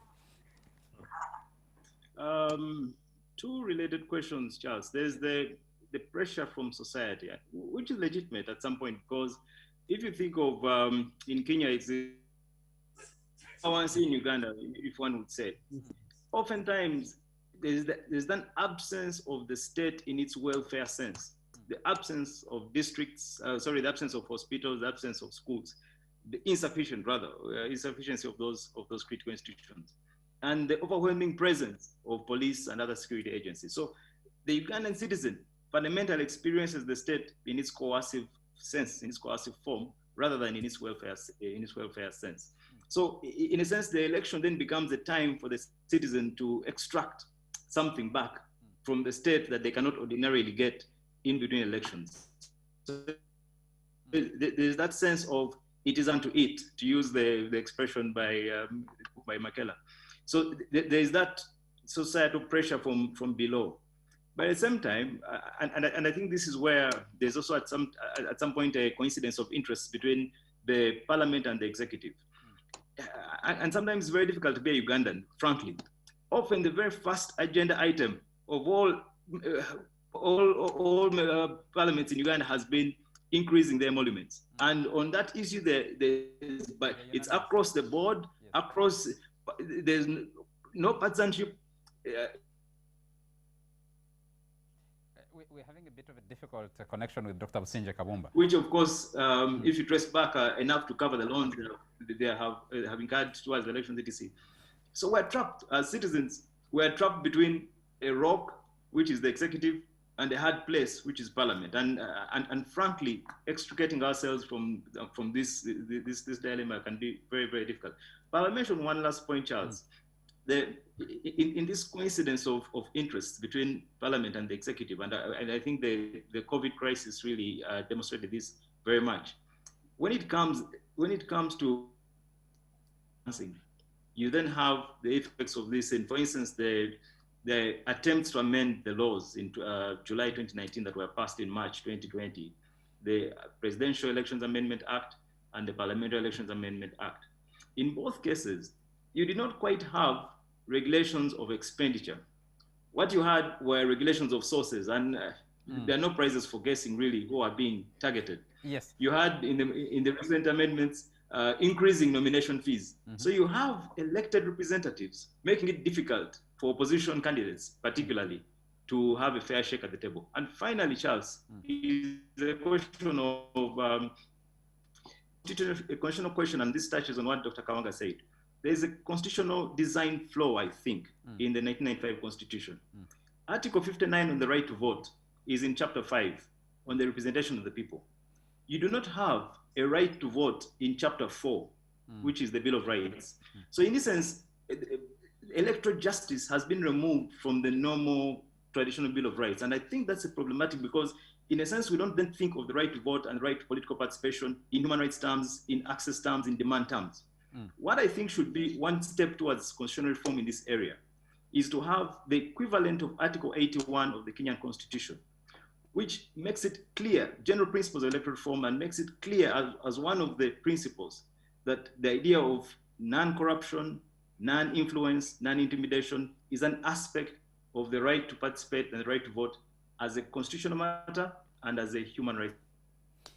Two related questions, Charles. There's the pressure from society, which is legitimate at some point, because if you think of in Kenya, it's in Uganda, if one would say, oftentimes there's an absence of the state in its welfare sense, the absence of districts, the absence of hospitals, the absence of schools, the insufficiency of those critical institutions, and the overwhelming presence of police and other security agencies. So the Ugandan citizen fundamentally experiences the state in its coercive sense, in its coercive form, rather than in its welfare sense. So in a sense, the election then becomes a time for the citizen to extract something back from the state that they cannot ordinarily get in between elections. So there's that sense of it is unto it, to use the expression by Makela. So there's that societal pressure from below. But at the same time, and I think this is where there's also at some point a coincidence of interest between the parliament and the executive. And sometimes it's very difficult to be a Ugandan, frankly. Often the very first agenda item of all parliaments in Uganda has been increasing their emoluments. And on that issue, but it's across the board, across, there's no partisanship. We're having a bit of a difficult connection with Dr. Businje Kabumba. Which, of course, if you trace back enough to cover the loans they have incurred towards the elections, etc. So we're trapped as citizens. We're trapped between a rock, which is the executive, and a hard place, which is parliament. And frankly, extricating ourselves from this dilemma can be very, very difficult. But I mentioned one last point, Charles. In this coincidence of interests between parliament and the executive, and I think the COVID crisis really demonstrated this very much. When it comes to financing, you then have the effects of this. And for instance, the attempts to amend the laws in July 2019 that were passed in March 2020, the Presidential Elections Amendment Act and the Parliamentary Elections Amendment Act. In both cases, you did not quite have regulations of expenditure. What you had were regulations of sources, and there are no prizes for guessing really who are being targeted. Yes. You had in the recent amendments increasing nomination fees. So you have elected representatives, making it difficult for opposition candidates, particularly, to have a fair shake at the table. And finally, Charles, is a question of constitutional question, and this touches on what Dr. Kawanga said. There is a constitutional design flaw, I think, in the 1995 Constitution. Article 59 on the right to vote is in Chapter 5 on the representation of the people. You do not have a right to vote in Chapter 4, which is the Bill of Rights. So in this sense, electoral justice has been removed from the normal traditional Bill of Rights. And I think that's problematic because in a sense, we don't then think of the right to vote and right to political participation in human rights terms, in access terms, in demand terms. What I think should be one step towards constitutional reform in this area is to have the equivalent of Article 81 of the Kenyan Constitution, which makes it clear, general principles of electoral reform, and makes it clear as one of the principles that the idea of non-corruption, non-influence, non-intimidation is an aspect of the right to participate and the right to vote as a constitutional matter and as a human right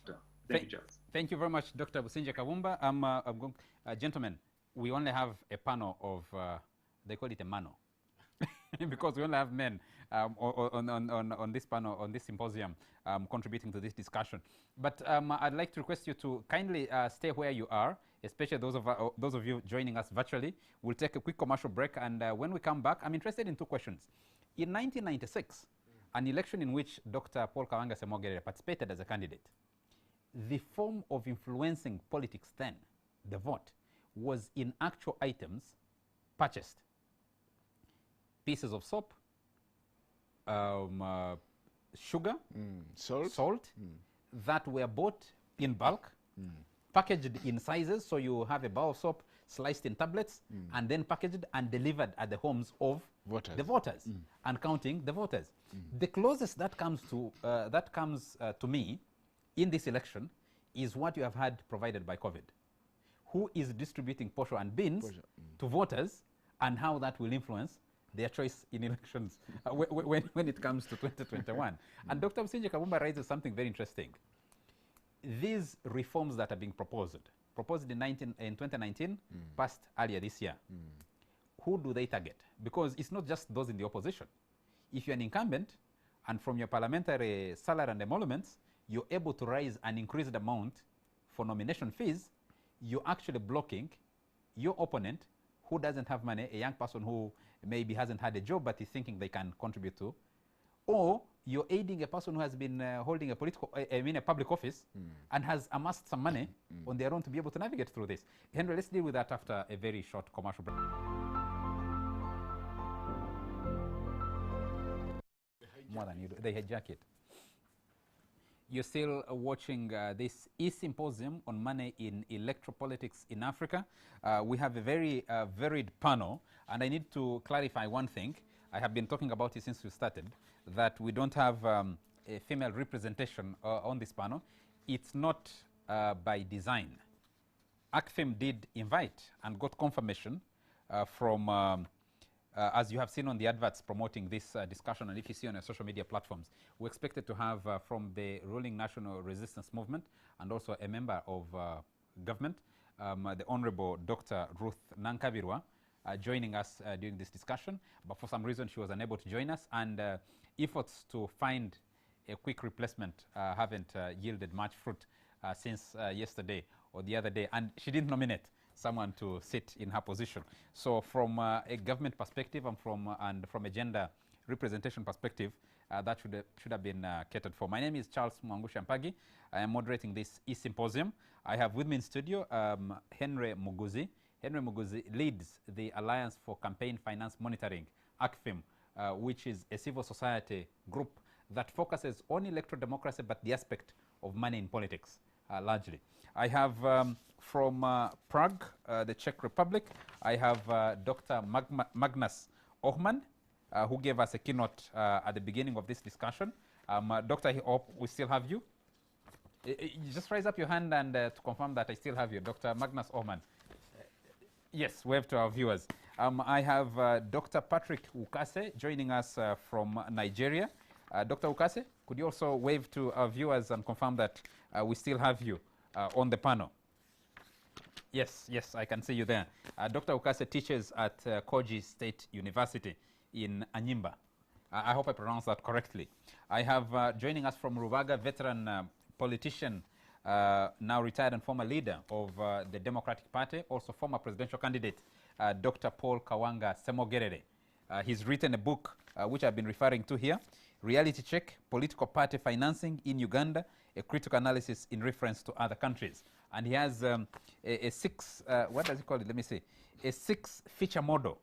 matter. Thank you, Charles. Thank you very much, Dr. Businje Kavumba. Gentlemen, we only have a panel of, they call it a mano, because we only have men on this panel, on this symposium, contributing to this discussion. But I'd like to request you to kindly stay where you are, especially those of you joining us virtually. We'll take a quick commercial break, and when we come back, I'm interested in two questions. In 1996, an election in which Dr. Paul Kawanga Semogere participated as a candidate, the form of influencing politics then, the vote, was in actual items purchased. Pieces of soap, sugar, salt that were bought in bulk, packaged in sizes, so you have a bar of soap sliced in tablets, and then packaged and delivered at the homes of the voters, and counting the voters. The closest that comes to me in this election is what you have had provided by COVID. Who is distributing posho and beans to voters, and how that will influence their choice in elections when it comes to 2021. And Dr. Businje Kavumba raises something very interesting. These reforms that are being proposed in 2019, passed earlier this year, who do they target? Because it's not just those in the opposition. If you're an incumbent, and from your parliamentary salary and emoluments, you're able to raise an increased amount for nomination fees, you're actually blocking your opponent who doesn't have money, a young person who maybe hasn't had a job but is thinking they can contribute to, or you're aiding a person who has been holding a public office and has amassed some money on their own to be able to navigate through this. Henry, let's deal with that after a very short commercial break. More than you do. They hijack it. You're still watching this E-Symposium on money in electoral politics in Africa. We have a very varied panel, and I need to clarify one thing. I have been talking about it since we started, that we don't have a female representation on this panel. It's not by design. ACFIM did invite and got confirmation from as you have seen on the adverts promoting this discussion, and if you see on our social media platforms, we expected to have from the ruling National Resistance Movement and also a member of government, the Honorable Dr. Ruth Nankabirwa, joining us during this discussion, but for some reason she was unable to join us, and efforts to find a quick replacement haven't yielded much fruit since yesterday or the other day, and she didn't nominate someone to sit in her position. So from a government perspective and from a gender representation perspective, that should have been catered for. My name is Charles Mwangusha-Mpagi. I am moderating this E-Symposium. I have with me in studio Henry Muguzi. Henry Muguzi leads the Alliance for Campaign Finance Monitoring, ACFIM, which is a civil society group that focuses on electoral democracy, but the aspect of money in politics largely. I have from Prague, the Czech Republic, I have Dr. Magnus Ohman, who gave us a keynote at the beginning of this discussion. Doctor, I hope we still have you. Just raise up your hand and to confirm that I still have you. Dr. Magnus Ohman. Yes, wave to our viewers. I have Dr. Patrick Ukase joining us from Nigeria. Dr. Ukase, could you also wave to our viewers and confirm that we still have you on the panel? Yes, I can see you there. Dr. Ukase teaches at Koji State University in Anyimba. I hope I pronounced that correctly. I have joining us from Rubaga, veteran politician now retired and former leader of the Democratic Party, also former presidential candidate, Dr. Paul Kawanga Semogerere. He's written a book, which I've been referring to here, Reality Check, Political Party Financing in Uganda, a critical analysis in reference to other countries. And he has a what does he call it? Let me see. A 6-feature model.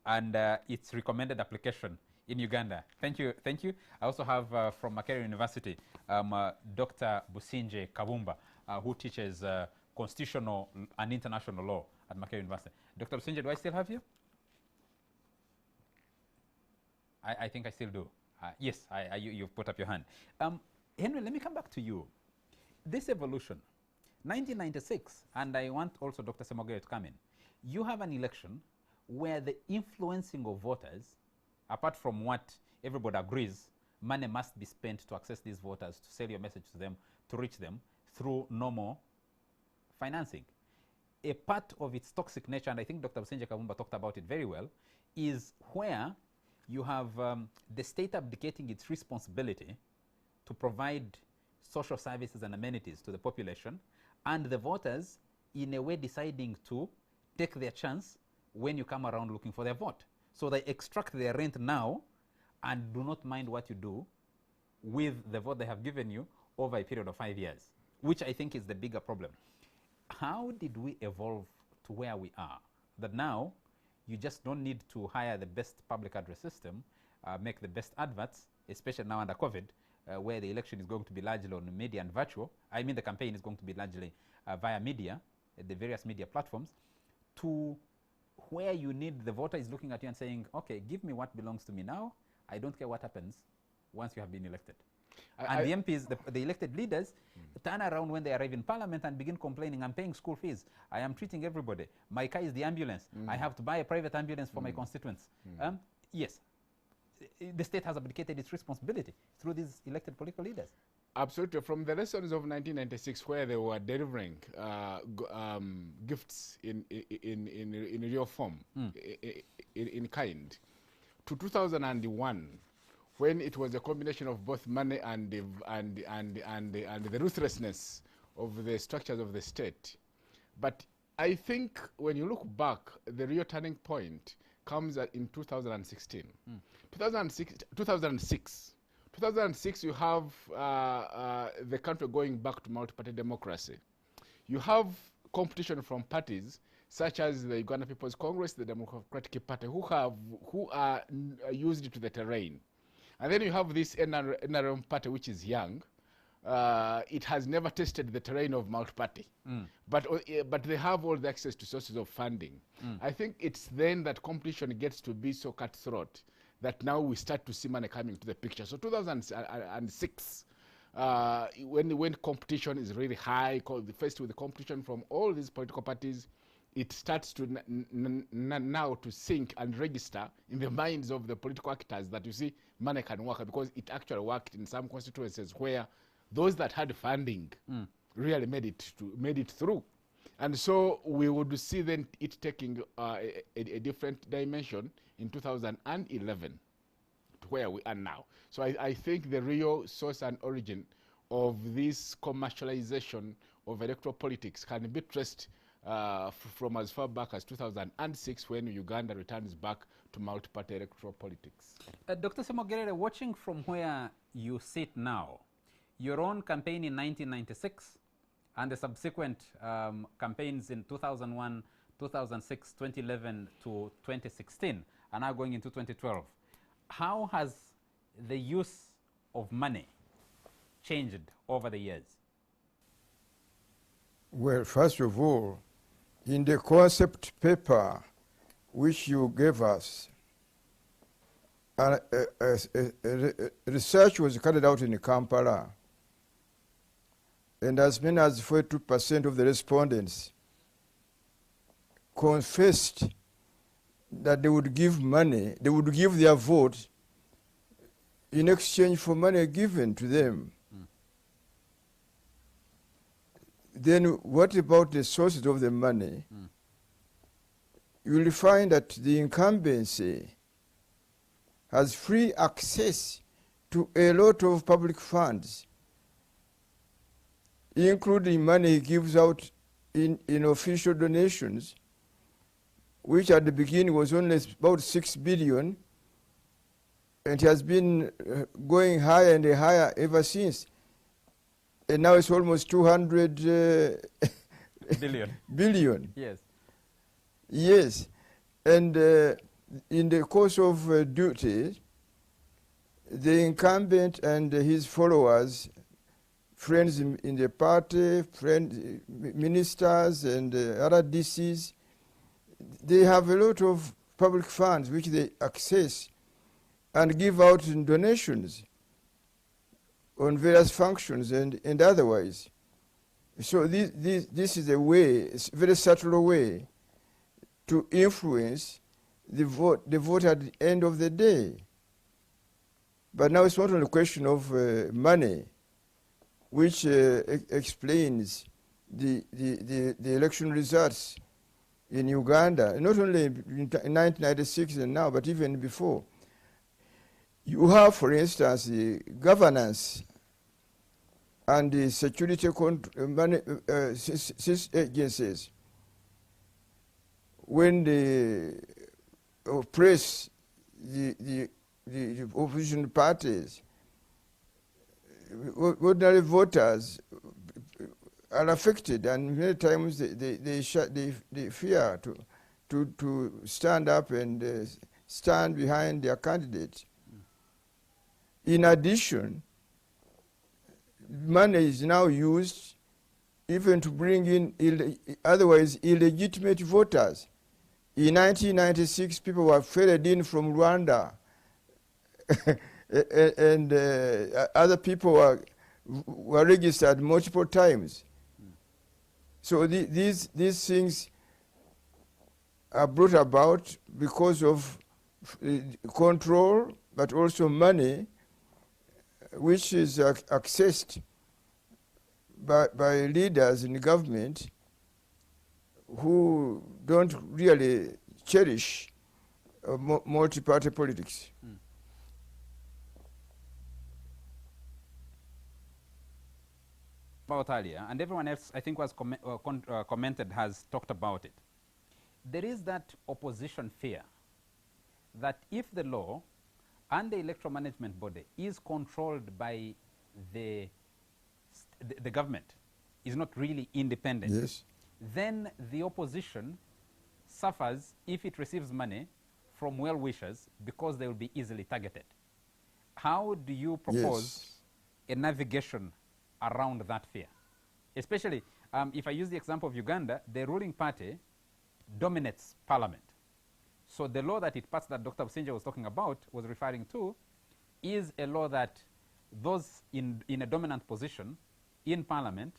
And its recommended application in Uganda. Thank you, thank you. I also have from Makerere University, Dr. Businje Kabumba, who teaches constitutional and international law at Makerere University. Dr. Businje, do I still have you? I think I still do. Yes, you've put up your hand. Henry, let me come back to you. This evolution, 1996, and I want also Dr. Semogerere to come in. You have an election where the influencing of voters, apart from what everybody agrees, money must be spent to access these voters, to sell your message to them, to reach them through normal financing. A part of its toxic nature, and I think Dr. Businje Kabumba talked about it very well, is where you have the state abdicating its responsibility to provide social services and amenities to the population, and the voters in a way deciding to take their chance when you come around looking for their vote. So they extract their rent now and do not mind what you do with the vote they have given you over a period of 5 years, which I think is the bigger problem. How did we evolve to where we are? That now you just don't need to hire the best public address system, make the best adverts, especially now under COVID, where the election is going to be largely on media and virtual. I mean, the campaign is going to be largely via media, the various media platforms, to where you need the voter is looking at you and saying, okay, give me what belongs to me now. I don't care what happens once you have been elected. And the MPs, the elected leaders, turn around when they arrive in parliament and begin complaining, I'm paying school fees, I am treating everybody, my car is the ambulance, I have to buy a private ambulance for my constituents. Yes, the state has abdicated its responsibility through these elected political leaders. Absolutely. From the lessons of 1996, where they were delivering gifts in real form, in kind, to 2001, when it was a combination of both money and the ruthlessness of the structures of the state. But I think when you look back, the real turning point comes in 2016. 2006, you have the country going back to multi-party democracy. You have competition from parties such as the Uganda People's Congress, the Democratic Party, who are used to the terrain. And then you have this NRM party, which is young. It has never tested the terrain of multi-party, but they have all the access to sources of funding. I think it's then that competition gets to be so cutthroat that now we start to see money coming to the picture. So 2006, when competition is really high, faced with the competition from all these political parties, it starts to now to sink and register in the minds of the political actors that you see money can work, because it actually worked in some constituencies where those that had funding really made it through. And so we would see then it taking a different dimension in 2011 to where we are now. So I think the real source and origin of this commercialization of electoral politics can be traced from as far back as 2006, when Uganda returns back to multi-party electoral politics. Dr. Semogerere, watching from where you sit now, your own campaign in 1996 and the subsequent campaigns in 2001, 2006, 2011 to 2016, and now going into 2012, how has the use of money changed over the years? Well, first of all, in the concept paper which you gave us, research was carried out in Kampala, and as many as 42% of the respondents confessed that they would give money, they would give their vote in exchange for money given to them. Then what about the sources of the money? You will find that the incumbency has free access to a lot of public funds. including money he gives out in official donations, which at the beginning was only about 6 billion, and has been going higher and higher ever since. And now it's almost 200 billion. Yes. Yes. And in the course of duty, the incumbent and his followers, friends in the party, ministers and other DCs, they have a lot of public funds which they access and give out in donations on various functions and otherwise. So this is a way, a very subtle way to influence the vote at the end of the day. But now it's not only a question of money, which explains the election results in Uganda, not only in 1996 and now, but even before. You have, for instance, the governance and the security agencies. When they oppress the opposition parties, ordinary voters are affected, and many times they fear to stand up and stand behind their candidates. In addition, money is now used even to bring in otherwise illegitimate voters. In 1996, people were ferried in from Rwanda, and other people were registered multiple times. So these things are brought about because of control, but also money, which is accessed by leaders in the government who don't really cherish multi-party politics. About earlier, and everyone else, I think, was commented, has talked about it. There is that opposition fear that if the law and the electoral management body is controlled by the government, is not really independent, yes, then the opposition suffers if it receives money from well-wishers because they will be easily targeted. How do you propose a navigation around that fear? Especially, if I use the example of Uganda, the ruling party dominates parliament. So the law that it passed that Dr. Businja was talking about, was referring to, is a law that those in a dominant position in parliament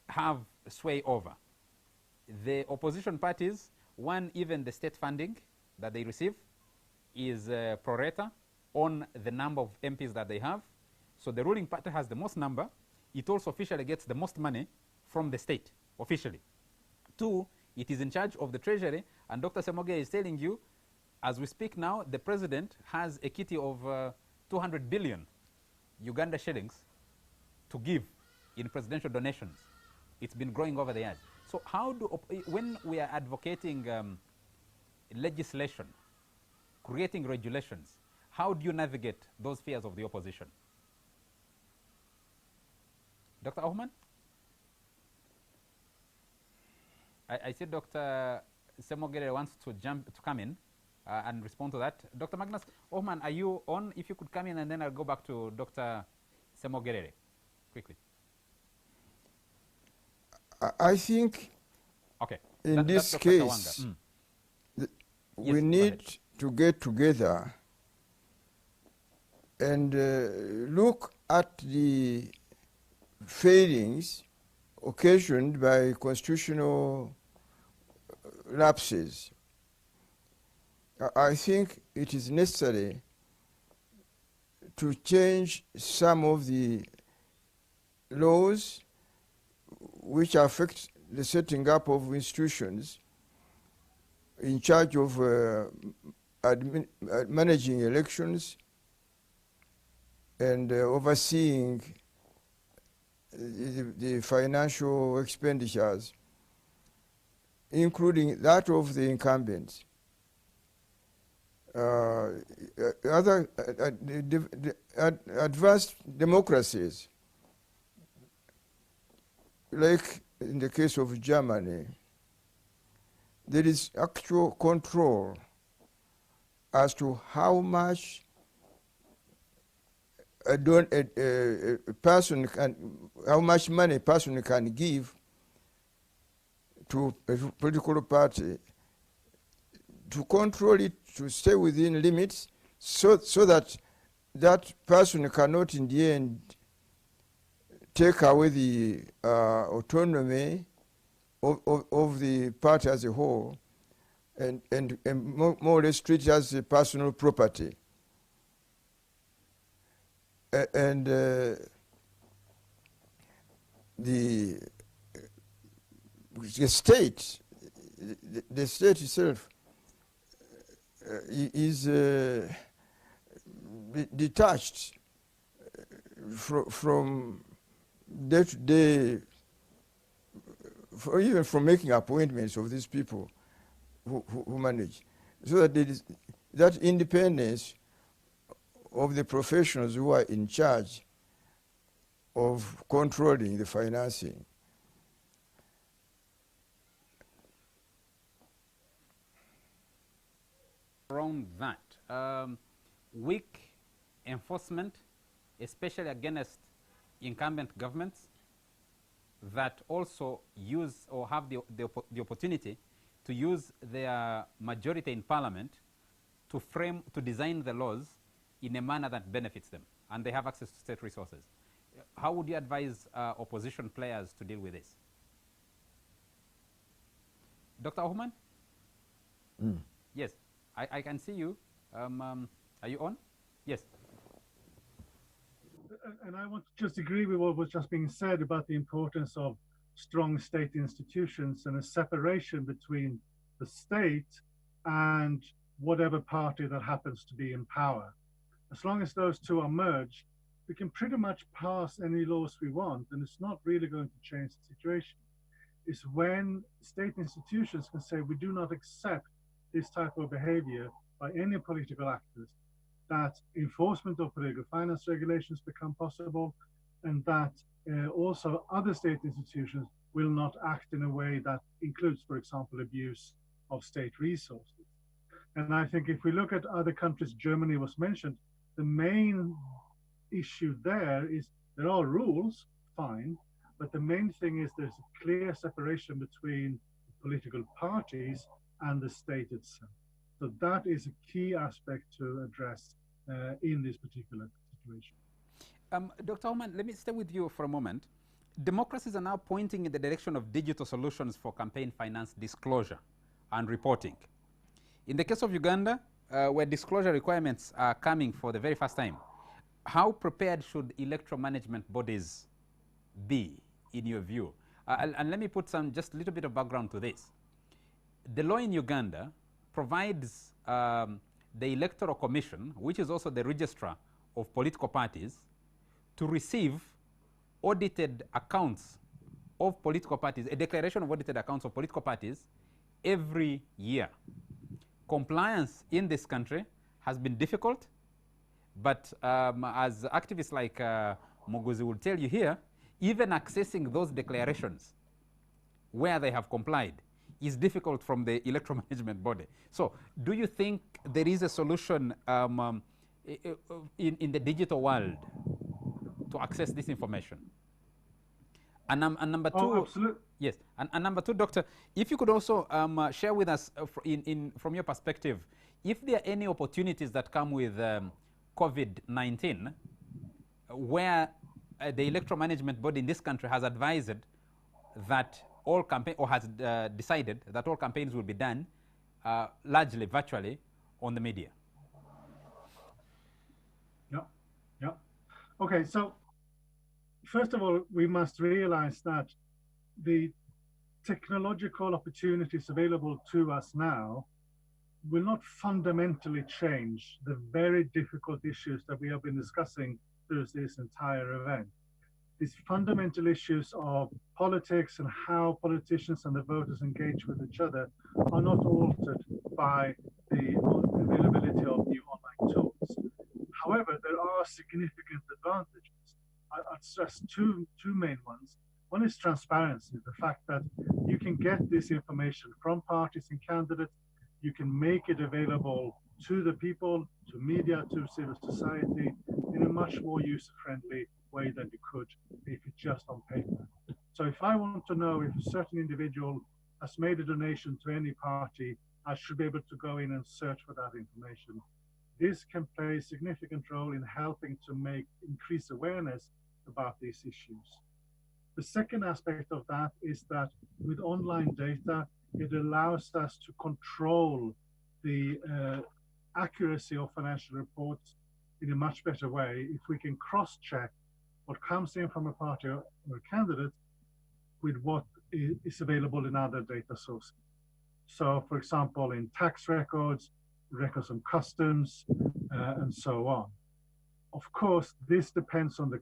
have sway over. The opposition parties, even the state funding that they receive is pro rata on the number of MPs that they have. So the ruling party has the most number. It also officially gets the most money from the state, officially. 2, it is in charge of the treasury, and Dr. Semoge is telling you, as we speak now, the president has a kitty of 200 billion Uganda shillings to give in presidential donations. It's been growing over the years. So how do, when we are advocating legislation, creating regulations, how do you navigate those fears of the opposition? Dr. Ohman? I see Dr. Semogere wants to come in and respond to that. Dr. Magnus Ohman, are you on? If you could come in, and then I'll go back to Dr. Semogere quickly. I think in this case, we need to get together and look at the failings occasioned by constitutional lapses. I think it is necessary to change some of the laws which affect the setting up of institutions in charge of managing elections and overseeing the financial expenditures, including that of the incumbents. Other advanced democracies, like in the case of Germany, there is actual control as to how much a person can, how much money a person can give to a political party, to control it, to stay within limits, so that that person cannot in the end take away the autonomy of the party as a whole, and more or less treat it as a personal property. And the state itself is detached from day to day, even from making appointments of these people who manage, so that there is that independence of the professionals who are in charge of controlling the financing. Around that, weak enforcement, especially against incumbent governments that also use or have the opportunity to use their majority in parliament to design the laws in a manner that benefits them, and they have access to state resources. How would you advise opposition players to deal with this? Dr. Ohuman? Yes, I can see you. Are you on? Yes. And I want to just agree with what was just being said about the importance of strong state institutions and a separation between the state and whatever party that happens to be in power. As long as those two are merged, we can pretty much pass any laws we want, and it's not really going to change the situation. It's when state institutions can say we do not accept this type of behavior by any political actors, that enforcement of political finance regulations become possible, and that also other state institutions will not act in a way that includes, for example, abuse of state resources. And I think if we look at other countries, Germany was mentioned, the main issue there is there are rules, fine, but the main thing is there's a clear separation between the political parties and the state itself. So that is a key aspect to address in this particular situation. Dr. Ohuman, let me stay with you for a moment. Democracies are now pointing in the direction of digital solutions for campaign finance disclosure and reporting. In the case of Uganda, where disclosure requirements are coming for the very first time, how prepared should electoral management bodies be, in your view? And let me put just a little bit of background to this. The law in Uganda provides the Electoral Commission, which is also the registrar of political parties, to receive audited accounts of political parties, a declaration of audited accounts of political parties every year. Compliance in this country has been difficult, but as activists like Moguzi will tell you here, even accessing those declarations where they have complied is difficult from the electoral management body. So do you think there is a solution in the digital world to access this information? And number two, absolutely. Yes, and number two, Doctor, if you could also share with us from your perspective, if there are any opportunities that come with COVID-19 where the electoral management body in this country has advised that all campaign, or has decided that all campaigns will be done largely virtually on the media. Yeah. Okay, so first of all, we must realize that the technological opportunities available to us now will not fundamentally change the very difficult issues that we have been discussing through this entire event. these fundamental issues of politics and how politicians and the voters engage with each other are not altered by the availability of new online tools. However, there are significant advantages. I'll stress two main ones. One is transparency, the fact that you can get this information from parties and candidates, you can make it available to the people, to media, to civil society in a much more user-friendly way than you could if it's just on paper. So if I want to know if a certain individual has made a donation to any party, I should be able to go in and search for that information. This can play a significant role in helping to increase awareness about these issues. The second aspect of that is that with online data, it allows us to control the accuracy of financial reports in a much better way if we can cross-check what comes in from a party or a candidate with what is available in other data sources. So, for example, in tax records on customs, and so on. Of course, this depends on the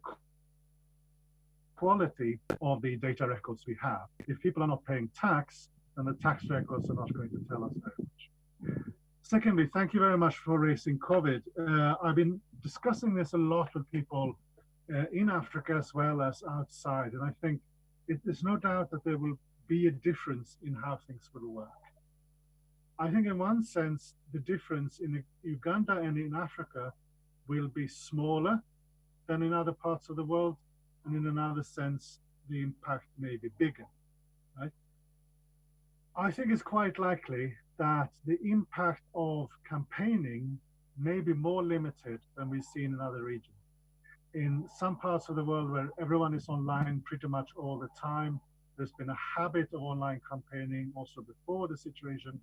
quality of the data records we have. If people are not paying tax, then the tax records are not going to tell us very much. Secondly, thank you very much for raising COVID. I've been discussing this a lot with people in Africa as well as outside, and I think there's no doubt that there will be a difference in how things will work. I think in one sense, the difference in Uganda and in Africa will be smaller than in other parts of the world, and in another sense, the impact may be bigger, right? I think it's quite likely that the impact of campaigning may be more limited than we've seen in other regions. In some parts of the world where everyone is online pretty much all the time, there's been a habit of online campaigning also before the situation.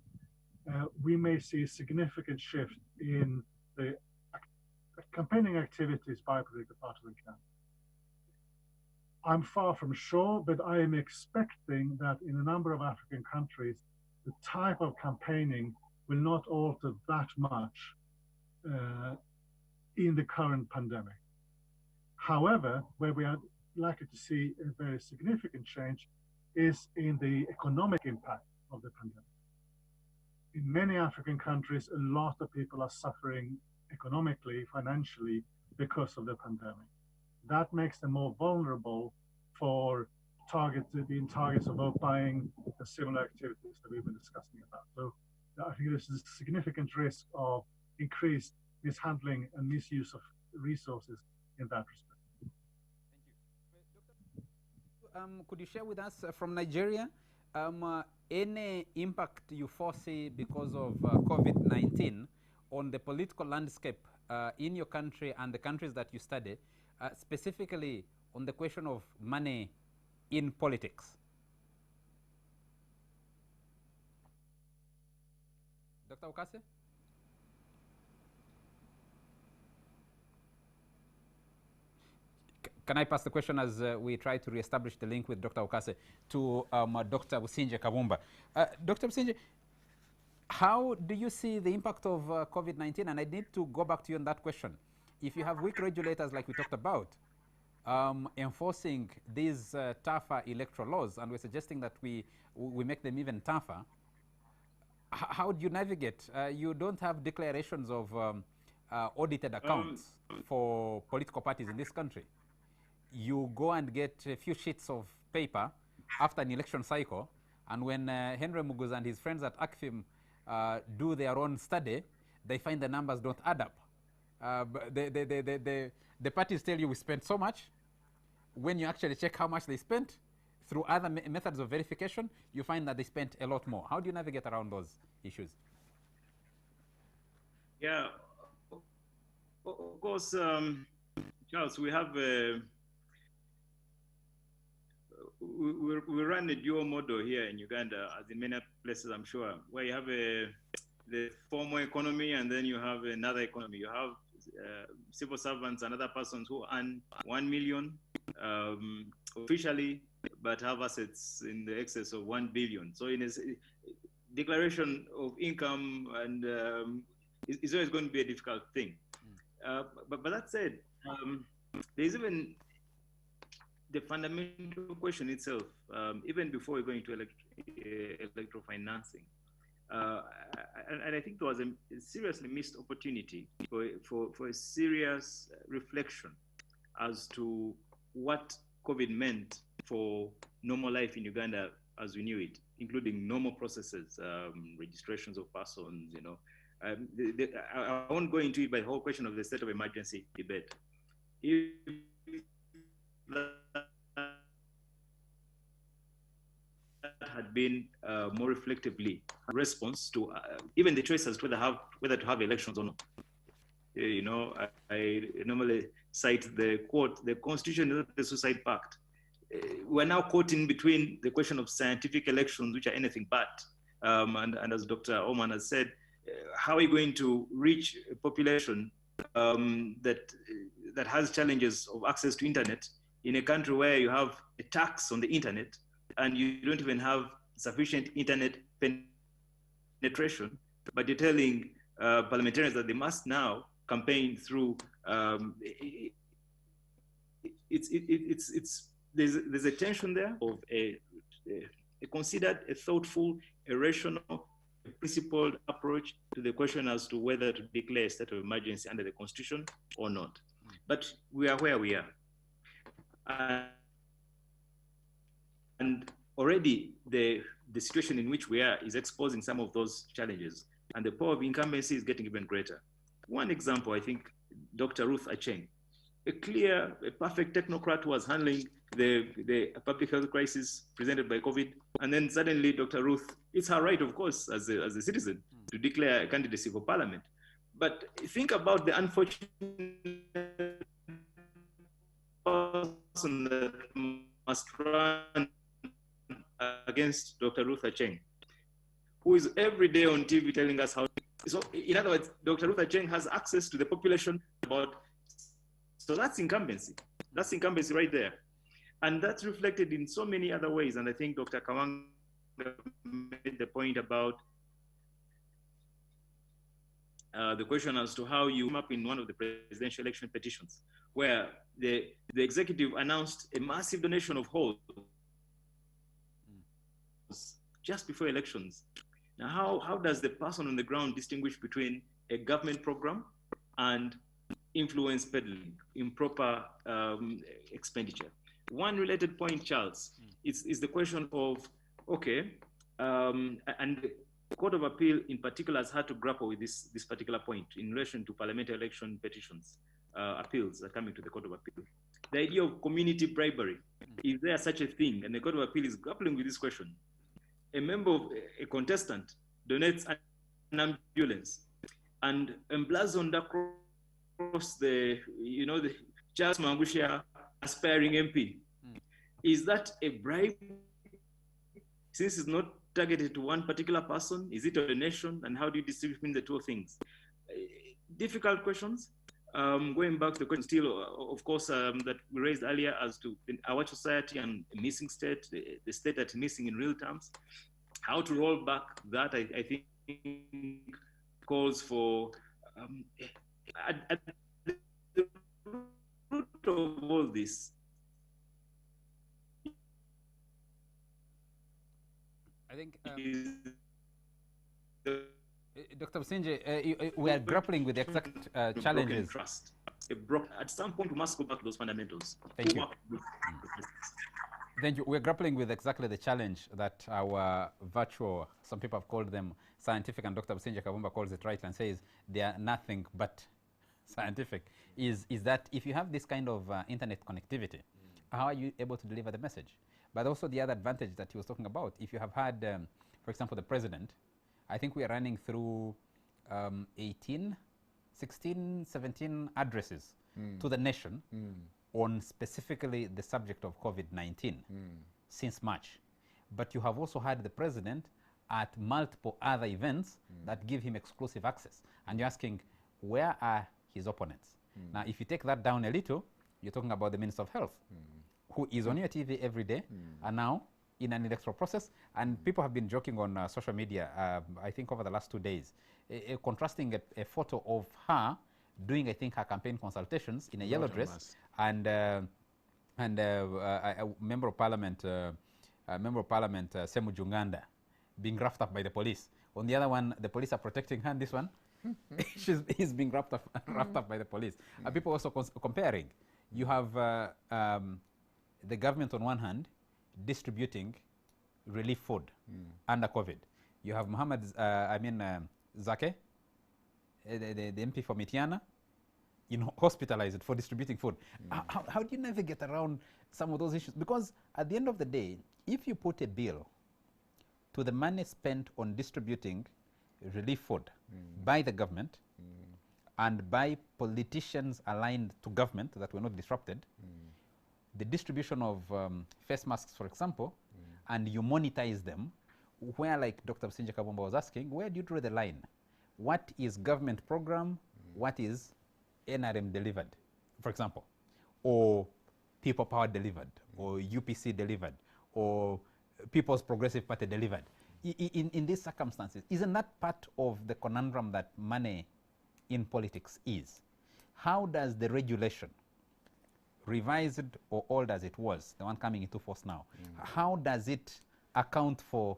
We may see a significant shift in the campaigning activities by political parties and candidates. I'm far from sure, but I am expecting that in a number of African countries, the type of campaigning will not alter that much in the current pandemic. However, where we are likely to see a very significant change is in the economic impact of the pandemic. In many African countries, a lot of people are suffering economically, financially, because of the pandemic. That makes them more vulnerable for being targets of vote buying and similar activities that we've been discussing about. So I think there's a significant risk of increased mishandling and misuse of resources in that respect. Thank you. Could you share with us from Nigeria any impact you foresee because of COVID-19 on the political landscape in your country and the countries that you study, specifically on the question of money in politics? Dr. Okase? Can I pass the question as we try to reestablish the link with Dr. Okase to Dr. Businje Kabumba? Dr. Businje, how do you see the impact of COVID-19? And I need to go back to you on that question. If you have weak regulators like we talked about, enforcing these tougher electoral laws, and we're suggesting that we make them even tougher, how do you navigate? You don't have declarations of audited accounts for political parties in this country. You go and get a few sheets of paper after an election cycle, and when Henry Muguza and his friends at ACFIM do their own study, they find the numbers don't add up. The parties tell you we spent so much. When you actually check how much they spent through other methods of verification, you find that they spent a lot more. How do you navigate around those issues? Yeah, of course, Charles, we have we run a dual model here in Uganda, as in many places, I'm sure, where you have the formal economy, and then you have another economy. You have civil servants and other persons who earn 1 million officially, but have assets in the excess of 1 billion. So in a declaration of income and is always going to be a difficult thing. But that said, there's even the fundamental question itself, even before we go into electoral financing, and I think there was a seriously missed opportunity for a serious reflection as to what COVID meant for normal life in Uganda as we knew it, including normal processes, registrations of persons, you know. I won't go into it, but the whole question of the state of emergency debate. If that had been more reflectively response to even the choice as to whether to have elections or not. You know, I normally cite the quote, the Constitution is not the suicide pact. We're now caught in between the question of scientific elections, which are anything but, and as Dr. Oman has said, how are we going to reach a population that has challenges of access to internet in a country where you have a tax on the internet and you don't even have sufficient internet penetration, but you're telling parliamentarians that they must now campaign through, there's a tension there of a considered, a thoughtful, a rational, a principled approach to the question as to whether to declare a state of emergency under the Constitution or not. But we are where we are. And already the situation in which we are is exposing some of those challenges, and the power of incumbency is getting even greater. One example, I think, Dr. Ruth Acheng, a perfect technocrat who was handling the public health crisis presented by COVID, and then suddenly Dr. Ruth, it's her right, of course, as a citizen, to declare a candidacy for parliament. But think about the unfortunate person that must run against Dr. Ruth Acheng, who is every day on TV telling us how. So, in other words, Dr. Ruth Acheng has access to the population about. So that's incumbency. That's incumbency right there. And that's reflected in so many other ways. And I think Dr. Kawang made the point about the question as to how you come up in one of the presidential election petitions, where the executive announced a massive donation of halls just before elections. Now, how does the person on the ground distinguish between a government program and influence peddling, improper expenditure? One related point, Charles, is the question of, okay, and the Court of Appeal in particular has had to grapple with this particular point in relation to parliamentary election petitions, appeals that are coming to the Court of Appeal. The idea of community bribery, is there such a thing? And the Court of Appeal is grappling with this question. A member of a contestant donates an ambulance and emblazoned across the Charles Mangusha aspiring MP. Is that a bribe? Since it's not targeted to one particular person, is it a donation? And how do you distinguish between the two things? Difficult questions. Going back to the question still, of course, that we raised earlier as to our society and a missing state, the state that's missing in real terms. How to roll back that, I think, calls for at the root of all this. I think Dr. Businje, we are grappling with the exact challenges. Trust. At some point, we must go back to those fundamentals. Thank you. Thank you. We're grappling with exactly the challenge that our virtual, some people have called them scientific, and Dr. Businje Kavumba calls it right and says they are nothing but scientific, is that if you have this kind of internet connectivity, how are you able to deliver the message? But also the other advantage that he was talking about, if you have had, for example, the president, I think we are running through 16, 17 addresses to the nation on specifically the subject of COVID-19 since March. But you have also had the president at multiple other events that give him exclusive access. And you're asking, where are his opponents? Now, if you take that down a little, you're talking about the Minister of Health, who is on your TV every day, and now in an electoral process. And people have been joking on social media, I think over the last 2 days, contrasting a photo of her doing, I think, her campaign consultations in a yellow dress, and And Member of Parliament, Semu Junganda, being roughed up by the police. On the other one, the police are protecting her. And this one, he's being roughed up by the police. People also comparing. You have the government on one hand distributing relief food under COVID. You have Muhammad, Zake, the MP for Mitiana, hospitalized for distributing food. How do you navigate around some of those issues? Because at the end of the day, if you put a bill to the money spent on distributing relief food by the government and by politicians aligned to government that were not disrupted, the distribution of face masks, for example, and you monetize them, where, like Dr. Businje Kabumba was asking, where do you draw the line? What is government program? What is NRM delivered, for example, or People Power delivered, or UPC delivered, or People's Progressive Party delivered? In these circumstances, isn't that part of the conundrum that money in politics is? How does the regulation, revised or old as it was, the one coming into force now, how does it account for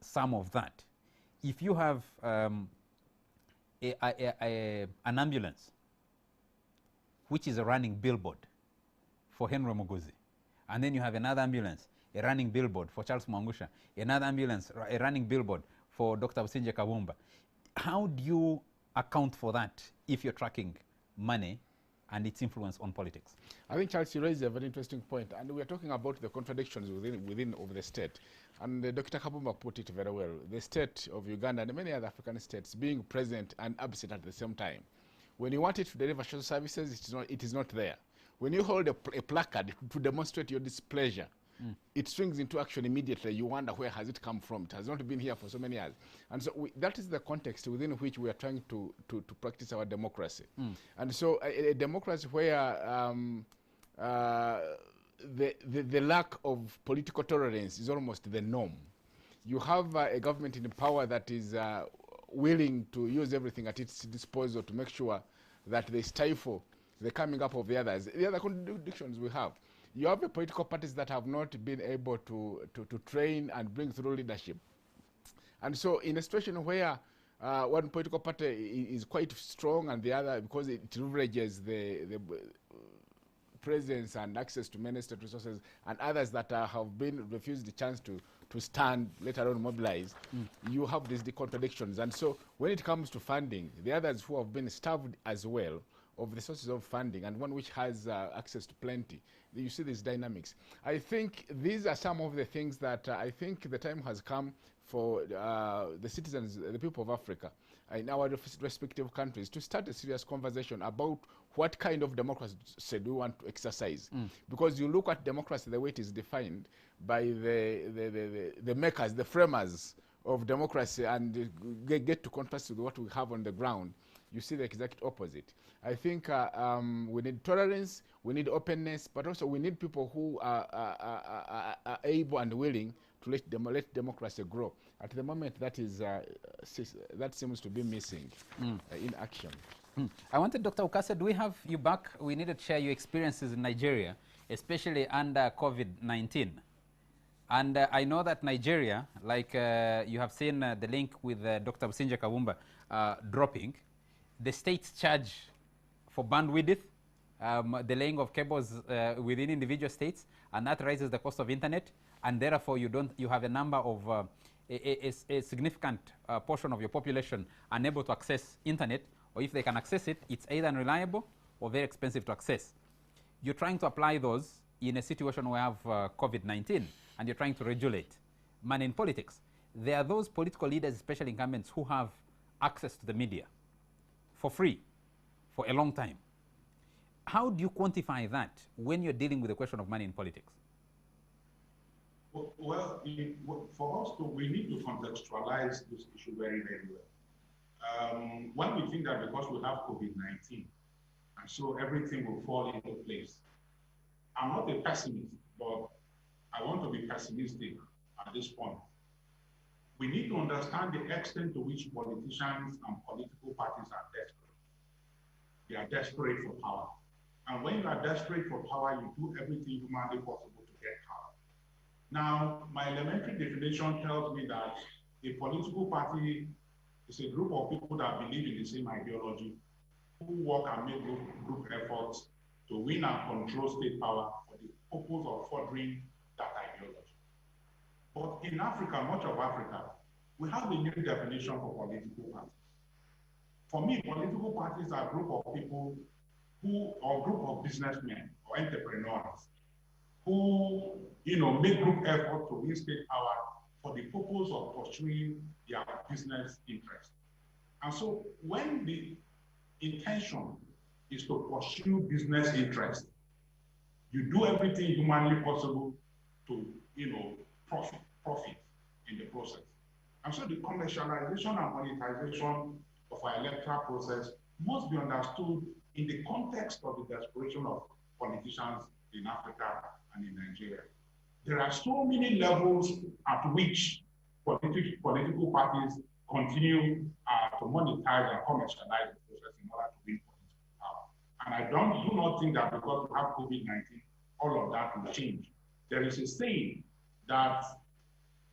some of that? If you have an ambulance which is a running billboard for Henry Muguzi, and then you have another ambulance, a running billboard for Charles Mwangusha, another ambulance, a running billboard for Dr. Businje Kabumba, how do you account for that if you're tracking money and its influence on politics? I think, Charles, you raised a very interesting point, and we are talking about the contradictions within of the state. And Dr. Kabumba put it very well. The state of Uganda and many other African states being present and absent at the same time. When you want it to deliver social services, it is not there. When you hold a placard to demonstrate your displeasure, it swings into action immediately. You wonder, where has it come from? It has not been here for so many years. And so that is the context within which we are trying to practice our democracy. And so a democracy where the lack of political tolerance is almost the norm. You have a government in power that is willing to use everything at its disposal to make sure that they stifle the coming up of the others. The other contradictions we have. You have the political parties that have not been able to train and bring through leadership. And so in a situation where one political party is quite strong and the other, because it leverages the presence and access to many state resources, and others that have been refused the chance to stand, let alone mobilize, you have these contradictions. And so when it comes to funding, the others who have been starved as well of the sources of funding, and one which has access to plenty, you see these dynamics. I think these are some of the things that I think the time has come for the citizens, the people of Africa, in our respective countries, to start a serious conversation about what kind of democracy do we want to exercise. Because you look at democracy the way it is defined by the makers, the framers of democracy, and get to contrast with what we have on the ground, you see the exact opposite. I think we need tolerance, we need openness, but also we need people who are able and willing to let democracy grow. At the moment, that seems to be missing in action. I wanted, Dr. Ukase, do we have you back? We needed to share your experiences in Nigeria, especially under COVID-19. And I know that Nigeria, like you have seen the link with Dr. Businje Kabumba dropping, the states charge for bandwidth, the laying of cables within individual states, and that raises the cost of internet, and therefore you have a number of a significant portion of your population unable to access internet, or if they can access it, it's either unreliable or very expensive to access. You're trying to apply those in a situation where you have COVID-19, and you're trying to regulate money in politics. There are those political leaders, especially incumbents, who have access to the media for free for a long time. How do you quantify that when you're dealing with the question of money in politics? Well, for us, we need to contextualize this issue very, very well. When we think that because we have COVID-19, and so everything will fall into place, I'm not a pessimist, but I want to be pessimistic at this point. We need to understand the extent to which politicians and political parties are desperate. They are desperate for power. And when you are desperate for power, you do everything humanly possible to get power. Now, my elementary definition tells me that a political party is a group of people that believe in the same ideology, who work and make group efforts to win and control state power for the purpose of furthering that ideology. But in Africa, much of Africa, we have a new definition for political parties. For me, political parties are a group of people who, or a group of businessmen or entrepreneurs who, make group effort to win state power for the purpose of pursuing their business interests. And so when the intention is to pursue business interests, you do everything humanly possible to, profit in the process. And so the commercialization and monetization of our electoral process must be understood in the context of the desperation of politicians in Africa and in Nigeria. There are so many levels at which political parties continue to monetize and commercialize the process in order to win political power. And I do not think that because we have COVID-19, all of that will change. There is a saying that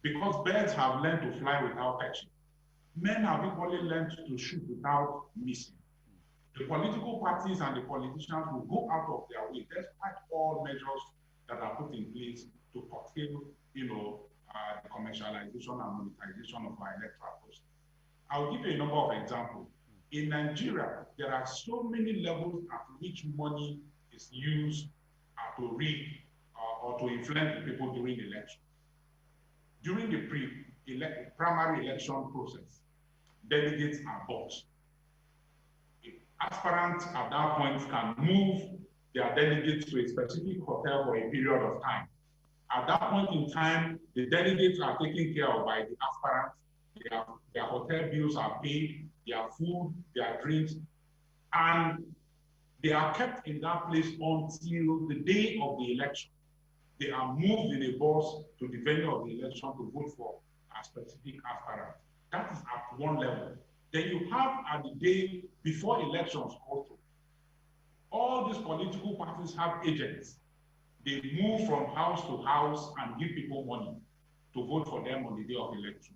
because birds have learned to fly without perching, men have equally learned to shoot without missing. The political parties and the politicians will go out of their way, despite all measures that are put in place to curtail, the commercialization and monetization of our electoral process. I'll give you a number of examples. In Nigeria, there are so many levels at which money is used to rig or to influence the people during the election. During the primary election process, delegates are bought. Aspirants at that point can move their delegates to a specific hotel for a period of time. At that point in time, the delegates are taken care of by the aspirants. Their hotel bills are paid, their food, their drinks, and they are kept in that place until the day of the election. They are moved in a bus to the venue of the election to vote for a specific aspirant. That is at one level. Then you have at the day before elections also. All these political parties have agents. They move from house to house and give people money to vote for them on the day of election.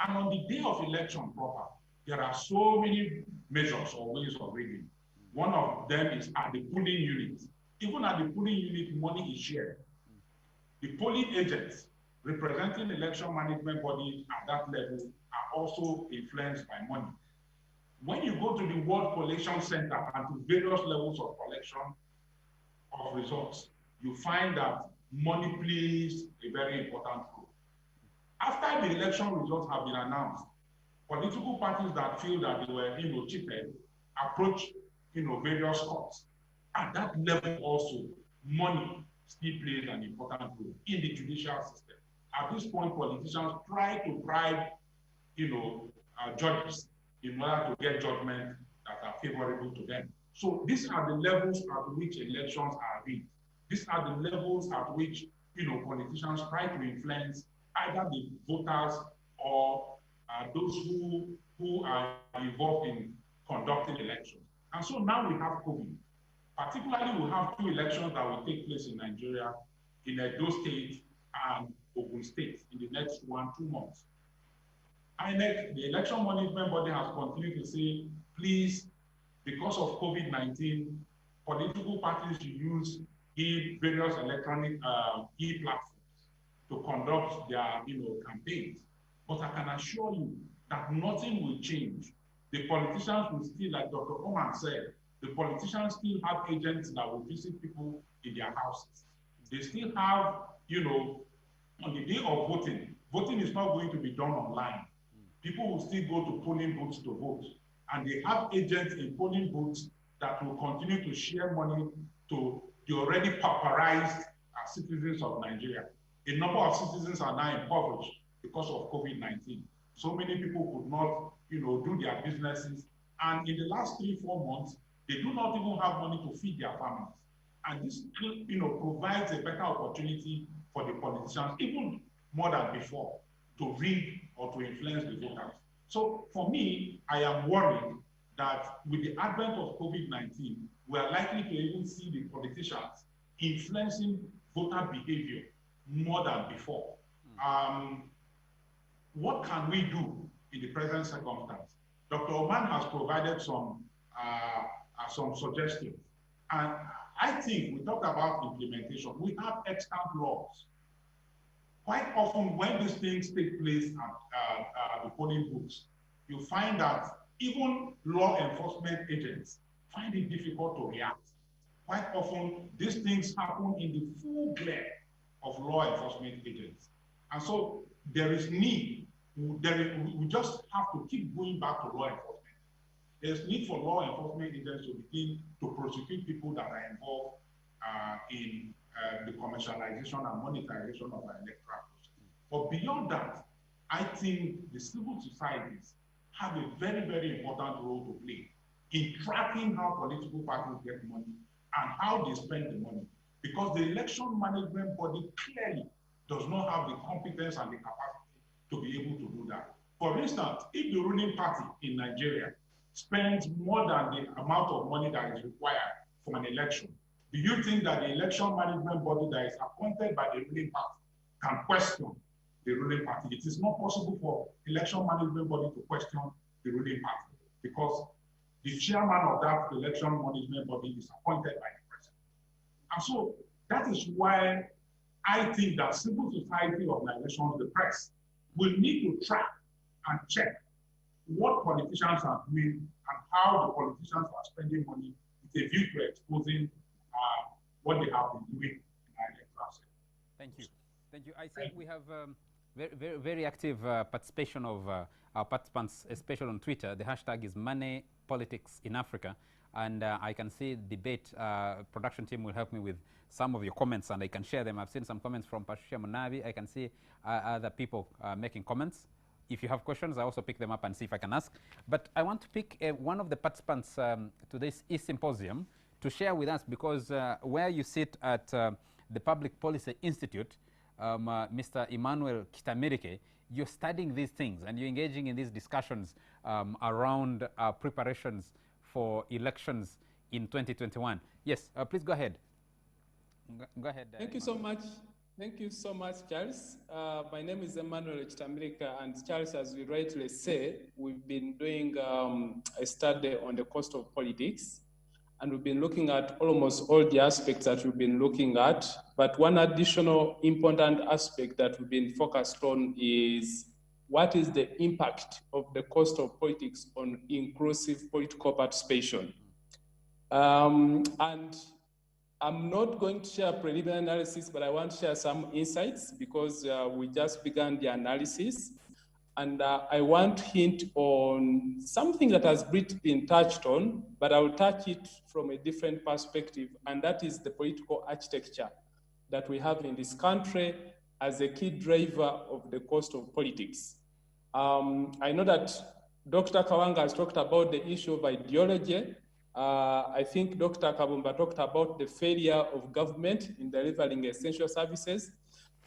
And on the day of election proper, there are so many measures or ways of rigging. One of them is at the polling unit. Even at the polling unit, money is shared. The polling agents representing election management bodies at that level are also influenced by money. When you go to the World Collection Center and to various levels of collection of results, you find that money plays a very important role. After the election results have been announced, political parties that feel that they were cheated approach various courts. At that level also, money still plays an important role in the judicial system. At this point, politicians try to bribe judges in order to get judgment that are favorable to them. So these are the levels at which elections are rigged. These are the levels at which politicians try to influence either the voters or those who are involved in conducting elections. And so now we have COVID. Particularly, we have two elections that will take place in Nigeria, in Edo State and Ogun State in the next 1-2 months. INEC, the election management body, has continued to say, please, because of COVID-19, political parties should use various electronic e-platforms to conduct their campaigns. But I can assure you that nothing will change. The politicians will still, like Dr. Oman said, the politicians still have agents that will visit people in their houses. They still have, on the day of voting, voting is not going to be done online. People will still go to polling booths to vote. And they have agents in polling booths that will continue to share money to the already pauperized citizens of Nigeria. A number of citizens are now impoverished because of COVID-19. So many people could not, do their businesses. And in the last 3-4 months, they do not even have money to feed their families. And this, provides a better opportunity for the politicians, even more than before, to rig or to influence the voters. So for me, I am worried that with the advent of COVID-19, we are likely to even see the politicians influencing voter behavior more than before. What can we do in the present circumstance? Dr. Oman has provided some suggestions. And I think we talk about implementation. We have extant laws. Quite often when these things take place at the polling booths, you find that even law enforcement agents find it difficult to react. Quite often, these things happen in the full glare of law enforcement agents. And so there is need, we just have to keep going back to law enforcement. There's need for law enforcement agents to begin to prosecute people that are involved in the commercialization and monetization of our electoral process. But beyond that, I think the civil societies have a very, very important role to play in tracking how political parties get money and how they spend the money. Because the election management body clearly does not have the competence and the capacity to be able to do that. For instance, if the ruling party in Nigeria spends more than the amount of money that is required for an election, do you think that the election management body that is appointed by the ruling party can question the ruling party? It is not possible for election management body to question the ruling party because the chairman of that election management body is appointed by the president. And so that is why I think that civil society organizations, the press, will need to track and check what politicians are doing and how the politicians are spending money with a view to exposing what they have been doing in our electoral sector. Thank you. Thank you. I think we have very active participation of our participants, especially on Twitter. The hashtag is Money Politics in Africa. And I can see debate, production team will help me with some of your comments and I can share them. I've seen some comments from Patricia Munabi. I can see other people making comments. If you have questions, I also pick them up and see if I can ask. But I want to pick one of the participants to this E-Symposium to share with us because where you sit at the Public Policy Institute, Mr. Emmanuel Kitamirike, you're studying these things and you're engaging in these discussions around preparations for elections in 2021. Yes, please go ahead. Go ahead. Thank you so much. Thank you so much, Charles. My name is Emmanuel Kitamirika, and Charles, as you rightly say, we've been doing a study on the cost of politics, and we've been looking at almost all the aspects that we've been looking at. But one additional important aspect that we've been focused on is what is the impact of the cost of politics on inclusive political participation? And I'm not going to share preliminary analysis, but I want to share some insights because we just began the analysis. And I want to hint on something that has been touched on, but I will touch it from a different perspective, and that is the political architecture that we have in this country as a key driver of the cost of politics. I know that Dr. Kawanga has talked about the issue of ideology. I think Dr. Kabumba talked about the failure of government in delivering essential services.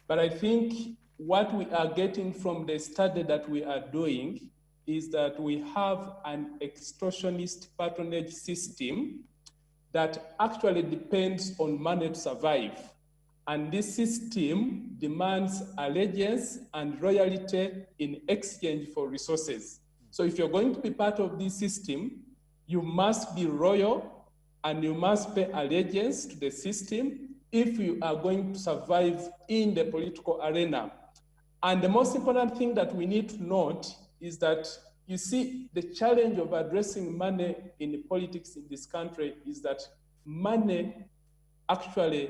But I think what we are getting from the study that we are doing is that we have an extortionist patronage system that actually depends on money to survive. And this system demands allegiance and loyalty in exchange for resources. So if you're going to be part of this system, you must be loyal and you must pay allegiance to the system if you are going to survive in the political arena. And the most important thing that we need to note is that, you see, the challenge of addressing money in politics in this country is that money actually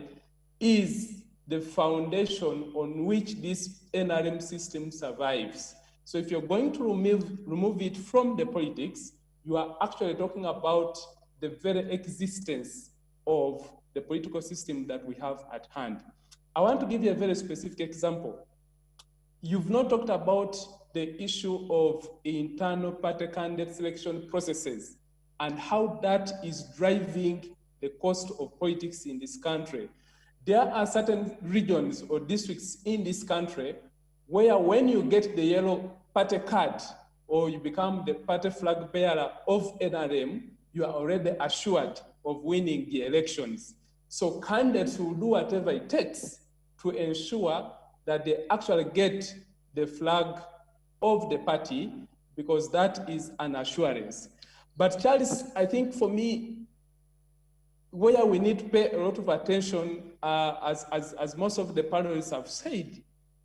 is the foundation on which this NRM system survives. So if you're going to remove it from the politics, you are actually talking about the very existence of the political system that we have at hand. I want to give you a very specific example. You've not talked about the issue of internal party candidate selection processes and how that is driving the cost of politics in this country. There are certain regions or districts in this country where when you get the yellow party card or you become the party flag bearer of NRM, you are already assured of winning the elections. So candidates will do whatever it takes to ensure that they actually get the flag of the party, because that is an assurance. But Charles, I think for me, where we need to pay a lot of attention, as most of the panelists have said,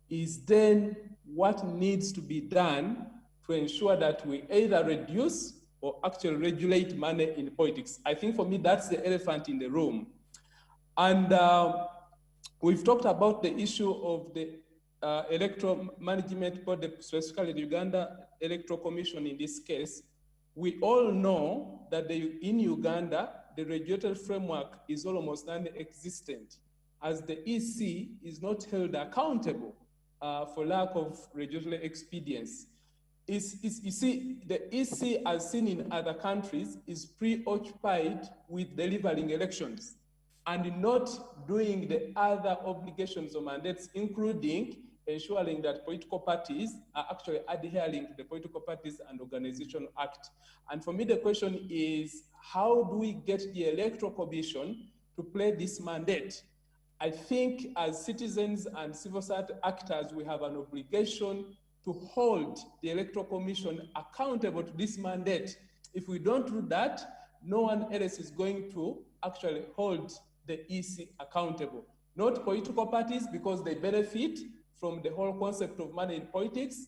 is then what needs to be done to ensure that we either reduce or actually regulate money in politics. I think for me, that's the elephant in the room. And we've talked about the issue of the electoral management board, specifically the Uganda Electoral Commission in this case. We all know that in Uganda, the regulatory framework is almost non-existent, as the EC is not held accountable for lack of regulatory expedience. You see, the EC, as seen in other countries, is preoccupied with delivering elections and not doing the other obligations or mandates, including ensuring that political parties are actually adhering to the Political Parties and Organization Act. And for me, the question is, how do we get the Electoral Commission to play this mandate? I think as citizens and civil society actors, we have an obligation to hold the Electoral Commission accountable to this mandate. If we don't do that, no one else is going to actually hold the EC accountable. Not political parties, because they benefit from the whole concept of money in politics.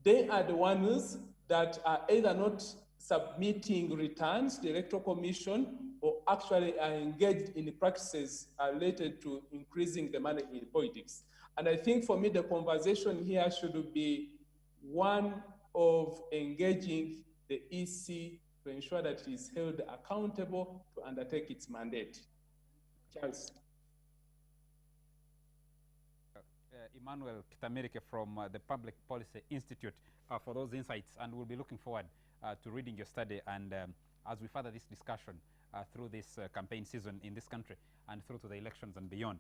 They are the ones that are either not submitting returns to the Electoral Commission or actually are engaged in practices related to increasing the money in politics. And I think for me, the conversation here should be one of engaging the EC to ensure that it is held accountable to undertake its mandate. Charles. Emmanuel Kitamirike from the Public Policy Institute for those insights, and we'll be looking forward to reading your study and as we further this discussion through this campaign season in this country and through to the elections and beyond.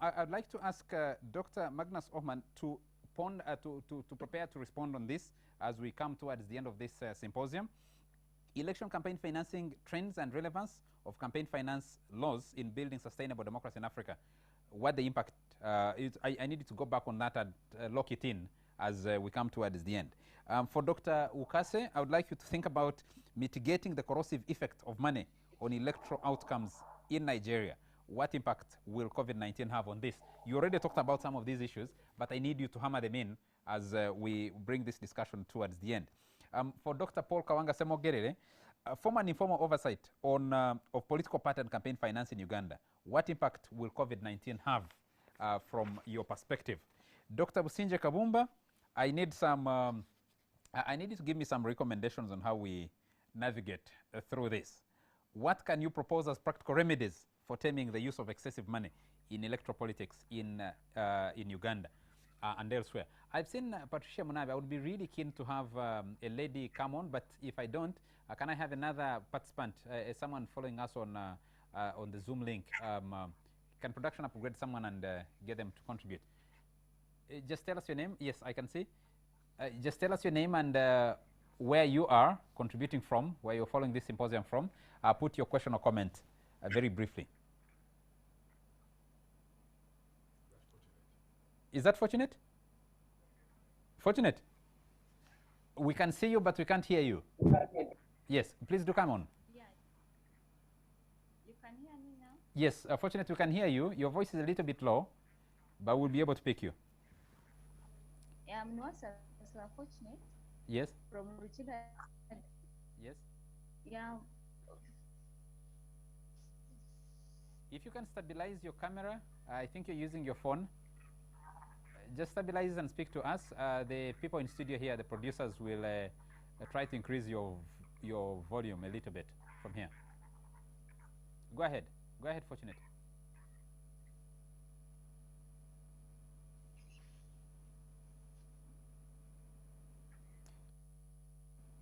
I'd like to ask Dr. Magnus Ohman to prepare to respond on this as we come towards the end of this symposium. Election campaign financing trends and relevance of campaign finance laws in building sustainable democracy in Africa. What the impact is. I needed to go back on that and lock it in as we come towards the end. For Dr. Ukase, I would like you to think about mitigating the corrosive effect of money on electoral outcomes in Nigeria. What impact will COVID-19 have on this? You already talked about some of these issues, but I need you to hammer them in as we bring this discussion towards the end. For Dr. Paul Kawanga Semogerere, formal and informal oversight on of political party and campaign finance in Uganda. What impact will COVID-19 have from your perspective? Dr. Businje Kabumba, I need you to give me some recommendations on how we navigate through this. What can you propose as practical remedies for taming the use of excessive money in electoral politics in Uganda and elsewhere? I've seen Patricia Munabi. I would be really keen to have a lady come on, but if I don't, can I have another participant, someone following us on the Zoom link? Can production upgrade someone and get them to contribute? Just tell us your name. Yes, I can see. Just tell us your name and where you are contributing from, where you're following this symposium from. Put your question or comment very briefly. Is that Fortunate? Fortunate? We can see you, but we can't hear you. Yes, please do come on. Yeah. You can hear me now? Yes, Fortunate, we can hear you. Your voice is a little bit low, but we'll be able to pick you. Yeah, I'm not so Fortunate. Yes. From Ruchida. Yes. Yeah. If you can stabilize your camera, I think you're using your phone. Just stabilize and speak to us. The people in studio here, the producers, will try to increase your volume a little bit from here. Go ahead. Go ahead, Fortunate.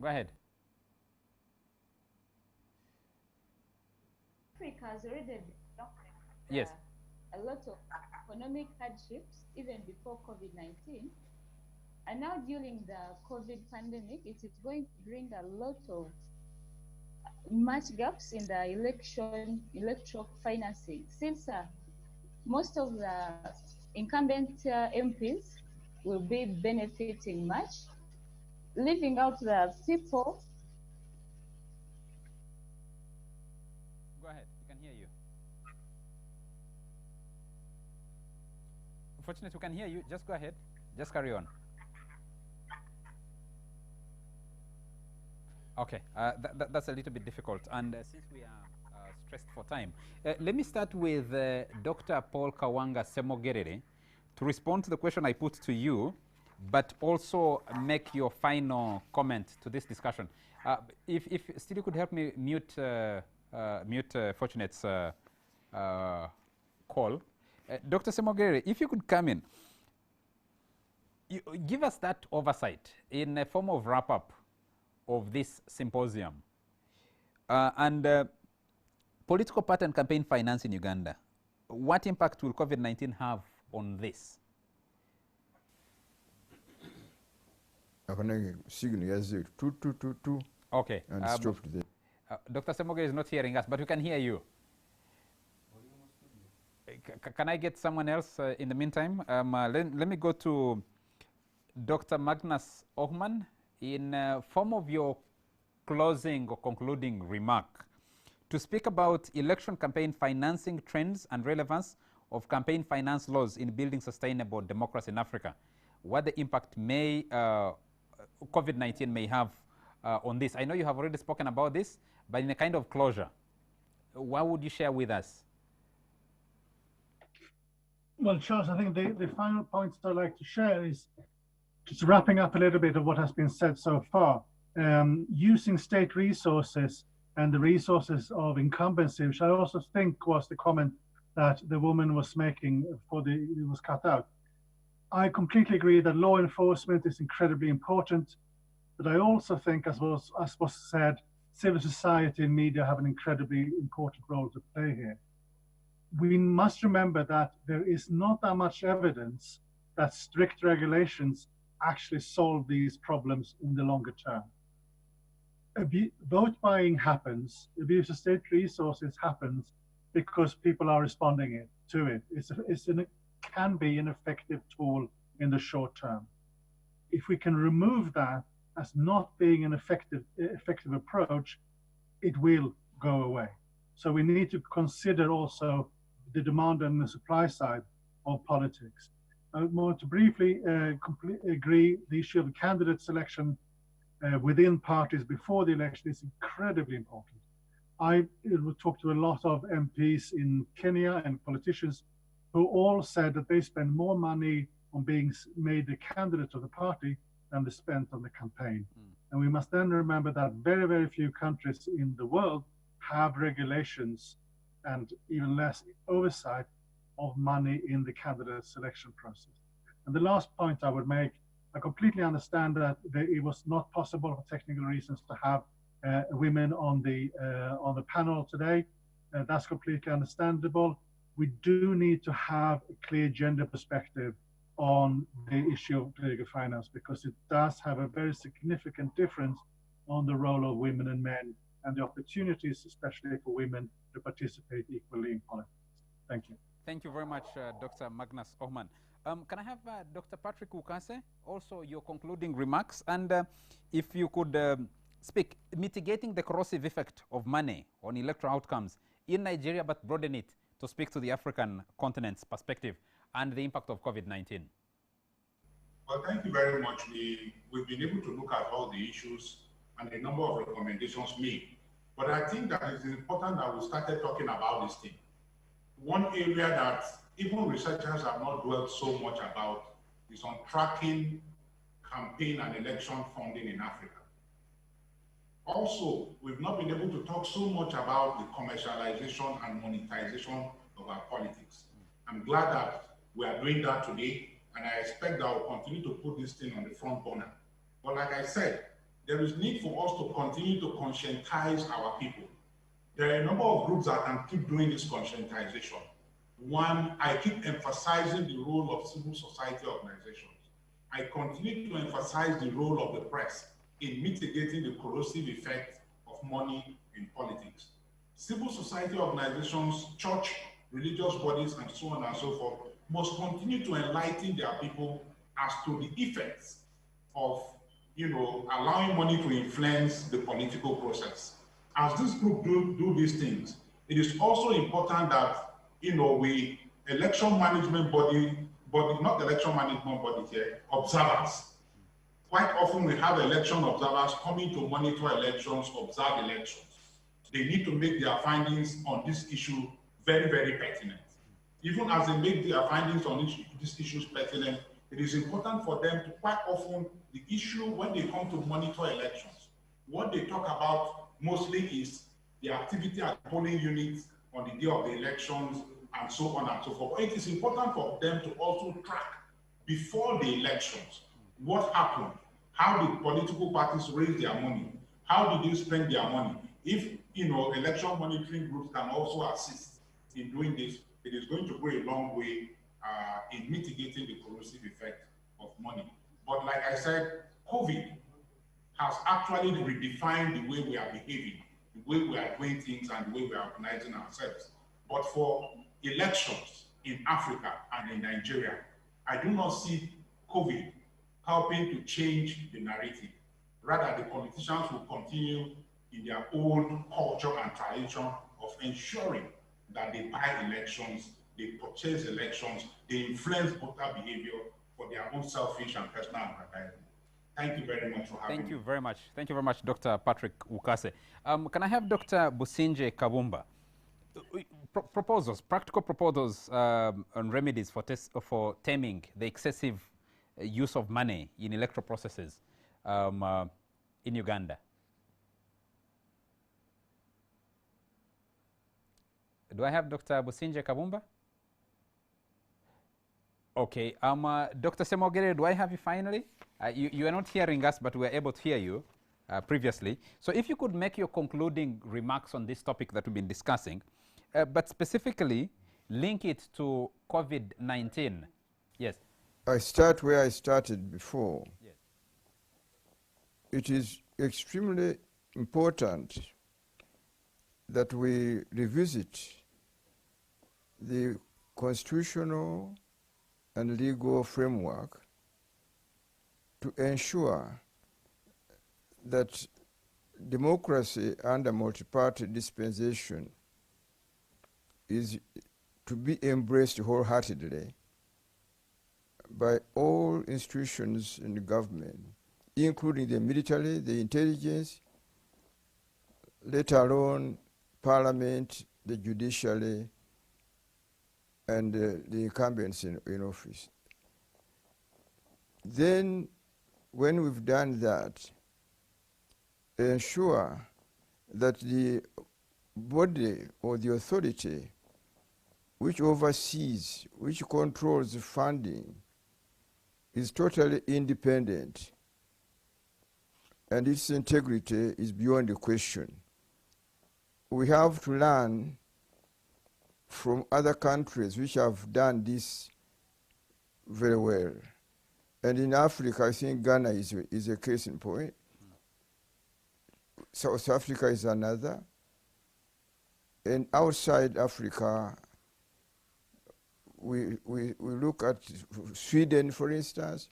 Go ahead. Africa has already been Yes. A lot of economic hardships even before COVID-19. And now during the COVID pandemic, it is going to bring a lot of much gaps in the electoral financing, since most of the incumbent MPs will be benefiting much, leaving out the people. Go ahead, we can hear you. Unfortunately, we can hear you. Just go ahead. Just carry on. Okay, that's a little bit difficult. And since we are stressed for time, let me start with Dr. Paul Kawanga Semogerere to respond to the question I put to you, but also make your final comment to this discussion. If still you could help me mute Fortunate's call. Dr. Semogerere, if you could come in, give us that oversight in a form of wrap-up of this symposium. Political party and campaign finance in Uganda. What impact will COVID-19 have on this? Okay. Dr. Semogerere is not hearing us, but we can hear you. Can I get someone else in the meantime? Let me go to Dr. Magnus Ohman. In form of your closing or concluding remark, to speak about election campaign financing trends and relevance of campaign finance laws in building sustainable democracy in Africa, what the impact may COVID-19 may have on this. I know you have already spoken about this, but in a kind of closure, what would you share with us? Well, Charles, I think the final points I'd like to share is just wrapping up a little bit of what has been said so far. Using state resources and the resources of incumbency, which I also think was the comment that the woman was making before it was cut out. I completely agree that law enforcement is incredibly important, but I also think, as was said, civil society and media have an incredibly important role to play here. We must remember that there is not that much evidence that strict regulations actually solve these problems in the longer term. Vote buying happens, abuse of state resources happens because people are responding to it. It can be an effective tool in the short term. If we can remove that as not being an effective approach, it will go away. So we need to consider also the demand and the supply side of politics. I want to briefly agree the issue of candidate selection within parties before the election is incredibly important. I talked to a lot of MPs in Kenya and politicians who all said that they spend more money on being made the candidate of the party than they spent on the campaign. And we must then remember that very, very few countries in the world have regulations and even less oversight of money in the candidate selection process. And the last point I would make, I completely understand that it was not possible for technical reasons to have women on the panel today. That's completely understandable. We do need to have a clear gender perspective on the issue of political finance, because it does have a very significant difference on the role of women and men and the opportunities, especially for women, to participate equally in politics. Thank you. Thank you very much, Dr. Magnus Ohman. Can I have Dr. Patrick Ukase, also your concluding remarks, and if you could speak, mitigating the corrosive effect of money on electoral outcomes in Nigeria, but broaden it to speak to the African continent's perspective and the impact of COVID-19. Well, thank you very much. We've been able to look at all the issues and a number of recommendations made. But I think that it's important that we started talking about this thing. One area that even researchers have not dwelt so much about is on tracking campaign and election funding in Africa. Also, we've not been able to talk so much about the commercialization and monetization of our politics. I'm glad that we are doing that today, and I expect that we'll continue to put this thing on the front burner. But like I said, there is need for us to continue to conscientize our people. There are a number of groups that can keep doing this conscientization. One, I keep emphasizing the role of civil society organizations. I continue to emphasize the role of the press in mitigating the corrosive effect of money in politics. Civil society organizations, church, religious bodies, and so on and so forth must continue to enlighten their people as to the effects of, allowing money to influence the political process. As this group do these things, it is also important that, we election management body, not election management body here, observers. Quite often we have election observers coming to monitor elections, observe elections. They need to make their findings on this issue very, very pertinent. Even as they make their findings on these issues pertinent, it is important for them to quite often, the issue when they come to monitor elections, what they talk about mostly is the activity at polling units on the day of the elections and so on and so forth. But it is important for them to also track before the elections what happened, how did political parties raise their money, how did they spend their money. If election monitoring groups can also assist in doing this, it is going to go a long way in mitigating the corrosive effect of money. But like I said, COVID has actually redefined the way we are behaving, the way we are doing things, and the way we are organizing ourselves. But for elections in Africa and in Nigeria, I do not see COVID helping to change the narrative. Rather, the politicians will continue in their old culture and tradition of ensuring that they buy elections, they purchase elections, they influence voter behavior for their own selfish and personal advertising. Thank you very much for having me. Thank you very much. Thank you very much, Dr. Patrick Ukase. Can I have Dr. Businje Kabumba? Proposals, practical proposals on remedies for taming the excessive use of money in electoral processes in Uganda. Do I have Dr. Businje Kabumba? Okay. Dr. Semogere, do I have you finally? You are not hearing us, but we were able to hear you previously. So if you could make your concluding remarks on this topic that we've been discussing, but specifically link it to COVID-19. Yes. I start where I started before. Yes. It is extremely important that we revisit the constitutional and legal framework to ensure that democracy under multi-party dispensation is to be embraced wholeheartedly by all institutions in the government, including the military, the intelligence, let alone parliament, the judiciary, and the incumbents in office. Then, when we've done that, ensure that the body or the authority which oversees, which controls the funding, is totally independent, and its integrity is beyond the question. We have to learn from other countries which have done this very well. And in Africa, I think Ghana is a case in point. South Africa is another. And outside Africa, we look at Sweden, for instance,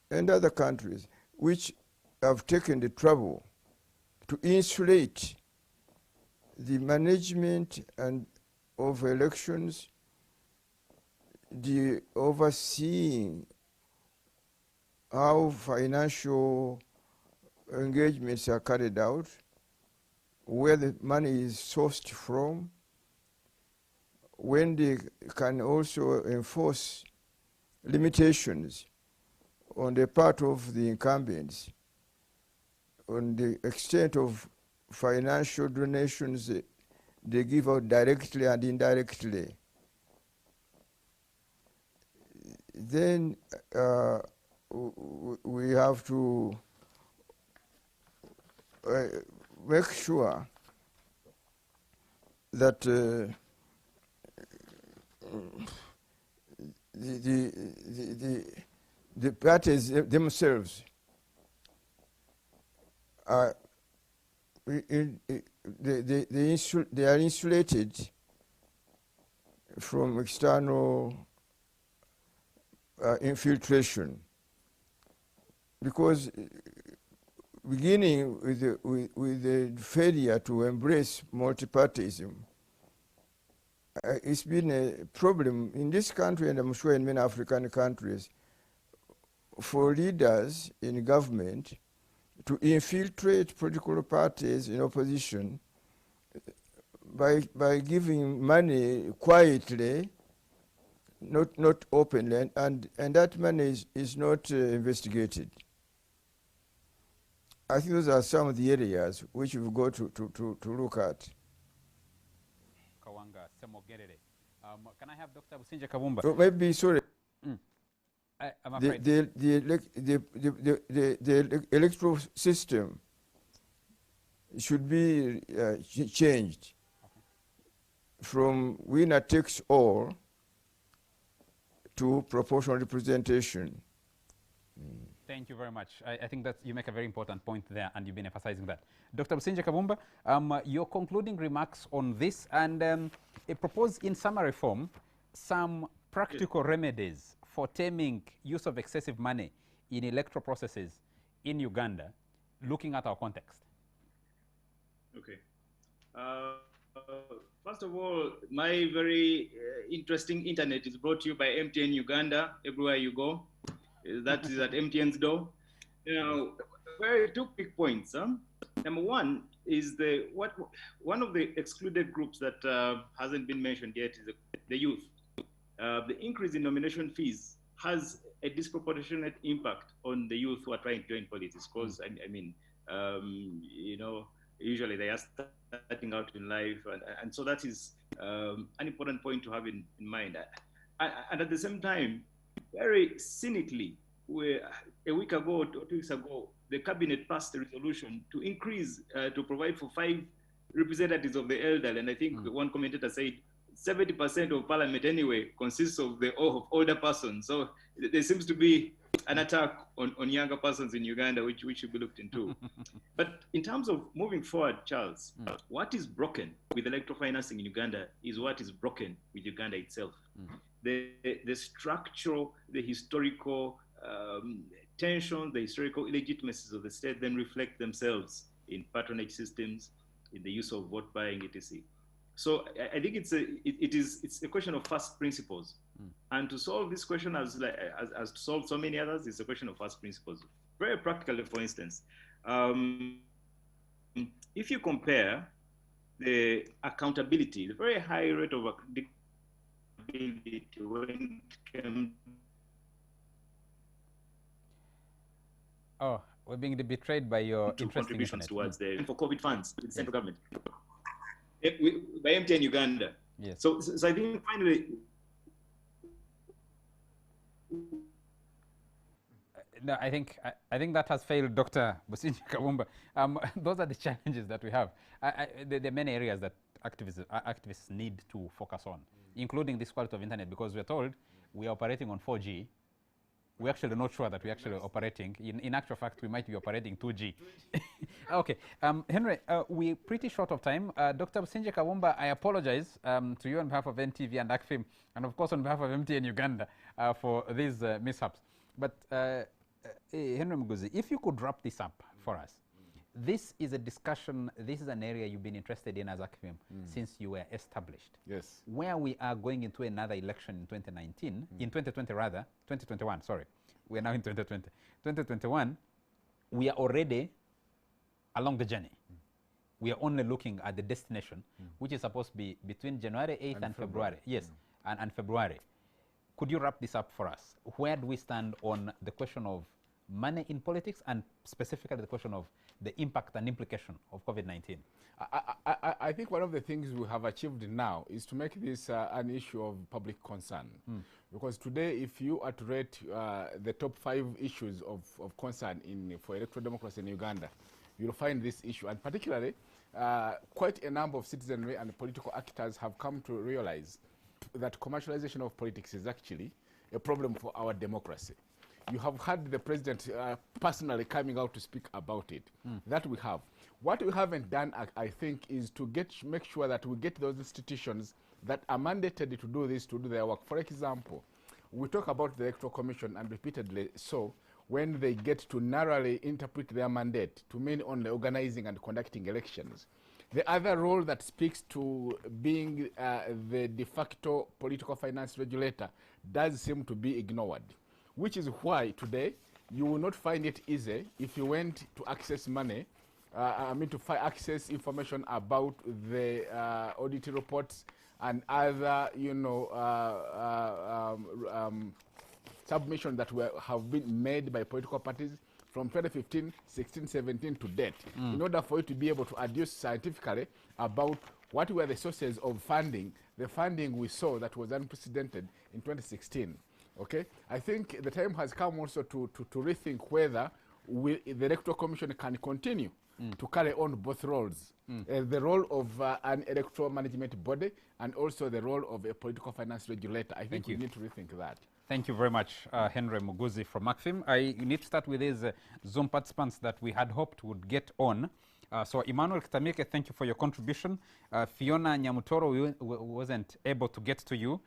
and other countries which have taken the trouble to insulate the management and of elections, the overseeing how financial engagements are carried out, where the money is sourced from, when they can also enforce limitations on the part of the incumbents on the extent of financial donations they give out directly and indirectly. Then we have to make sure that the parties themselves are they are insulated from external infiltration, because beginning with the failure to embrace multipartyism, it's been a problem in this country, and I'm sure in many African countries, for leaders in government to infiltrate political parties in opposition by giving money quietly, not openly, and that money is not investigated. I think those are some of the areas which we've got to look at. Kawanga Semogerere. Can I have Dr. Businje Kabumba? So maybe, sorry. I'm afraid. The electoral system should be changed from winner takes all to proportional representation. Thank you very much. I think that you make a very important point there, and you've been emphasizing that. Dr. Businje Kabumba, your concluding remarks on this, and propose in summary form some practical remedies for taming use of excessive money in electoral processes in Uganda, looking at our context. Okay. First of all, my very interesting internet is brought to you by MTN Uganda, everywhere you go. That is at MTN's door. Now, two quick points. Number one is one of the excluded groups that hasn't been mentioned yet is the youth. The increase in nomination fees has a disproportionate impact on the youth who are trying to join politics, because usually they are starting out in life, and so that is an important point to have in mind. And at the same time, very cynically, a week ago or 2 weeks ago, the cabinet passed a resolution to increase, to provide for 5 representatives of the elderly, and I think one commentator said 70% of parliament anyway consists of older persons. So there seems to be an attack on younger persons in Uganda, which should be looked into. But in terms of moving forward, Charles, what is broken with electoral financing in Uganda is what is broken with Uganda itself. The structural, the historical tensions, the historical illegitimacies of the state then reflect themselves in patronage systems, in the use of vote buying, etc. So I think it's a question of first principles, and to solve this question as to solve so many others, it's a question of first principles. Very practically, for instance, if you compare the accountability, the very high rate of accountability when it came. Oh, we're being betrayed by your to interesting contributions internet. towards the for COVID funds with the central government. By MTN Uganda. Yes. So I think finally, no, I think that has failed, Dr. Businje Kabumba. Those are the challenges that we have. There are many areas that activists need to focus on, including this quality of internet, because we're told we are operating on 4G. We're actually not sure that we're actually operating. In actual fact, we might be operating 2G. Okay, Henry, we're pretty short of time. Dr. Businje Kabumba, I apologize to you on behalf of NTV and ACFIM, and of course on behalf of MTN Uganda for these mishaps. But Henry Muguzi, if you could wrap this up for us. This is a discussion, this is an area you've been interested in as ACFIM since you were established. Yes. Where we are going into another election in 2019, in 2020 rather, 2021, sorry. We are now in 2020. 2021, we are already along the journey. We are only looking at the destination, which is supposed to be between January 8th and February. Yes, and February. Could you wrap this up for us? Where do we stand on the question of money in politics, and specifically the question of the impact and implication of COVID-19? I think one of the things we have achieved now is to make this an issue of public concern. Because today, if you are to rate the top 5 issues of concern for electoral democracy in Uganda, you'll find this issue. And particularly, quite a number of citizenry and political actors have come to realize that commercialization of politics is actually a problem for our democracy. you have had the president personally coming out to speak about it. That we have. What we haven't done, I think, is to make sure that we get those institutions that are mandated to do this, to do their work. For example, we talk about the Electoral Commission, and repeatedly so, when they get to narrowly interpret their mandate to mean only organizing and conducting elections. The other role that speaks to being the de facto political finance regulator does seem to be ignored, which is why today you will not find it easy if you went to access money, access information about the audit reports and other, submissions that have been made by political parties from 2015, 16, 17 to date, in order for you to be able to adduce scientifically about what were the sources of funding, the funding we saw that was unprecedented in 2016. Okay, I think the time has come also to rethink whether the Electoral Commission can continue to carry on both roles, the role of an electoral management body and also the role of a political finance regulator. I think we need to rethink that. Thank you very much, Henry Muguzi from ACFIM. I need to start with these Zoom participants that we had hoped would get on. So Emmanuel Kitamike, thank you for your contribution. Fiona Nyamutoro, wasn't able to get to you.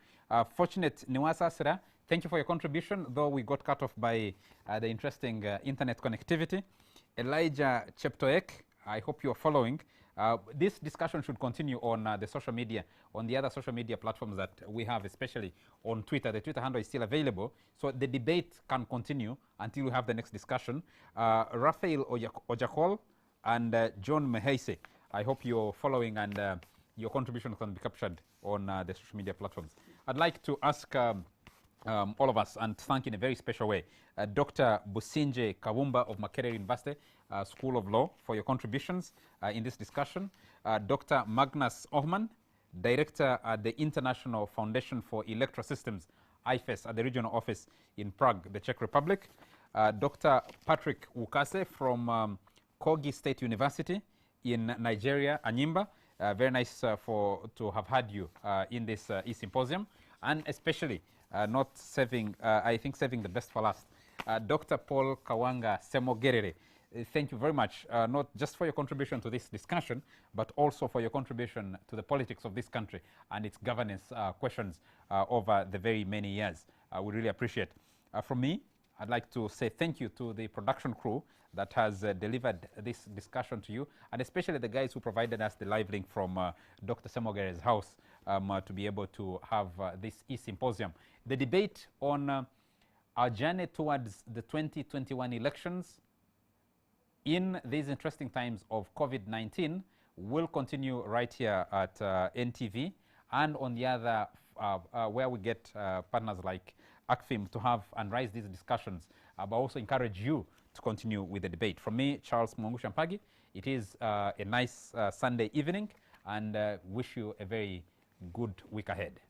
Fortunate Niwasa Asra, thank you for your contribution, though we got cut off by the interesting internet connectivity. Elijah Cheptoek, I hope you're following. This discussion should continue on the social media, on the other social media platforms that we have, especially on Twitter. The Twitter handle is still available, so the debate can continue until we have the next discussion. Raphael Ojakol and John Meheise, I hope you're following and your contribution can be captured on the social media platforms. I'd like to ask all of us and thank in a very special way Dr. Businje Kawumba of Makerere University School of Law for your contributions in this discussion. Dr. Magnus Ohman, Director at the International Foundation for Electoral Systems, IFES, at the regional office in Prague, the Czech Republic. Dr. Patrick Wukase from Kogi State University in Nigeria, Anyimba. Very nice to have had you in this E-Symposium, and especially not saving, I think saving the best for last. Dr. Paul Kawanga Semogerere, thank you very much, not just for your contribution to this discussion, but also for your contribution to the politics of this country and its governance questions over the very many years. We really appreciate. From me, I'd like to say thank you to the production crew that has delivered this discussion to you, and especially the guys who provided us the live link from Dr. Semogere's house to be able to have this E-Symposium. The debate on our journey towards the 2021 elections in these interesting times of COVID-19 will continue right here at NTV and on the other where we get partners like ACFIM to have and raise these discussions, but also encourage you to continue with the debate. From me, Charles Mungu Shampagi, it is a nice Sunday evening, and wish you a very good week ahead.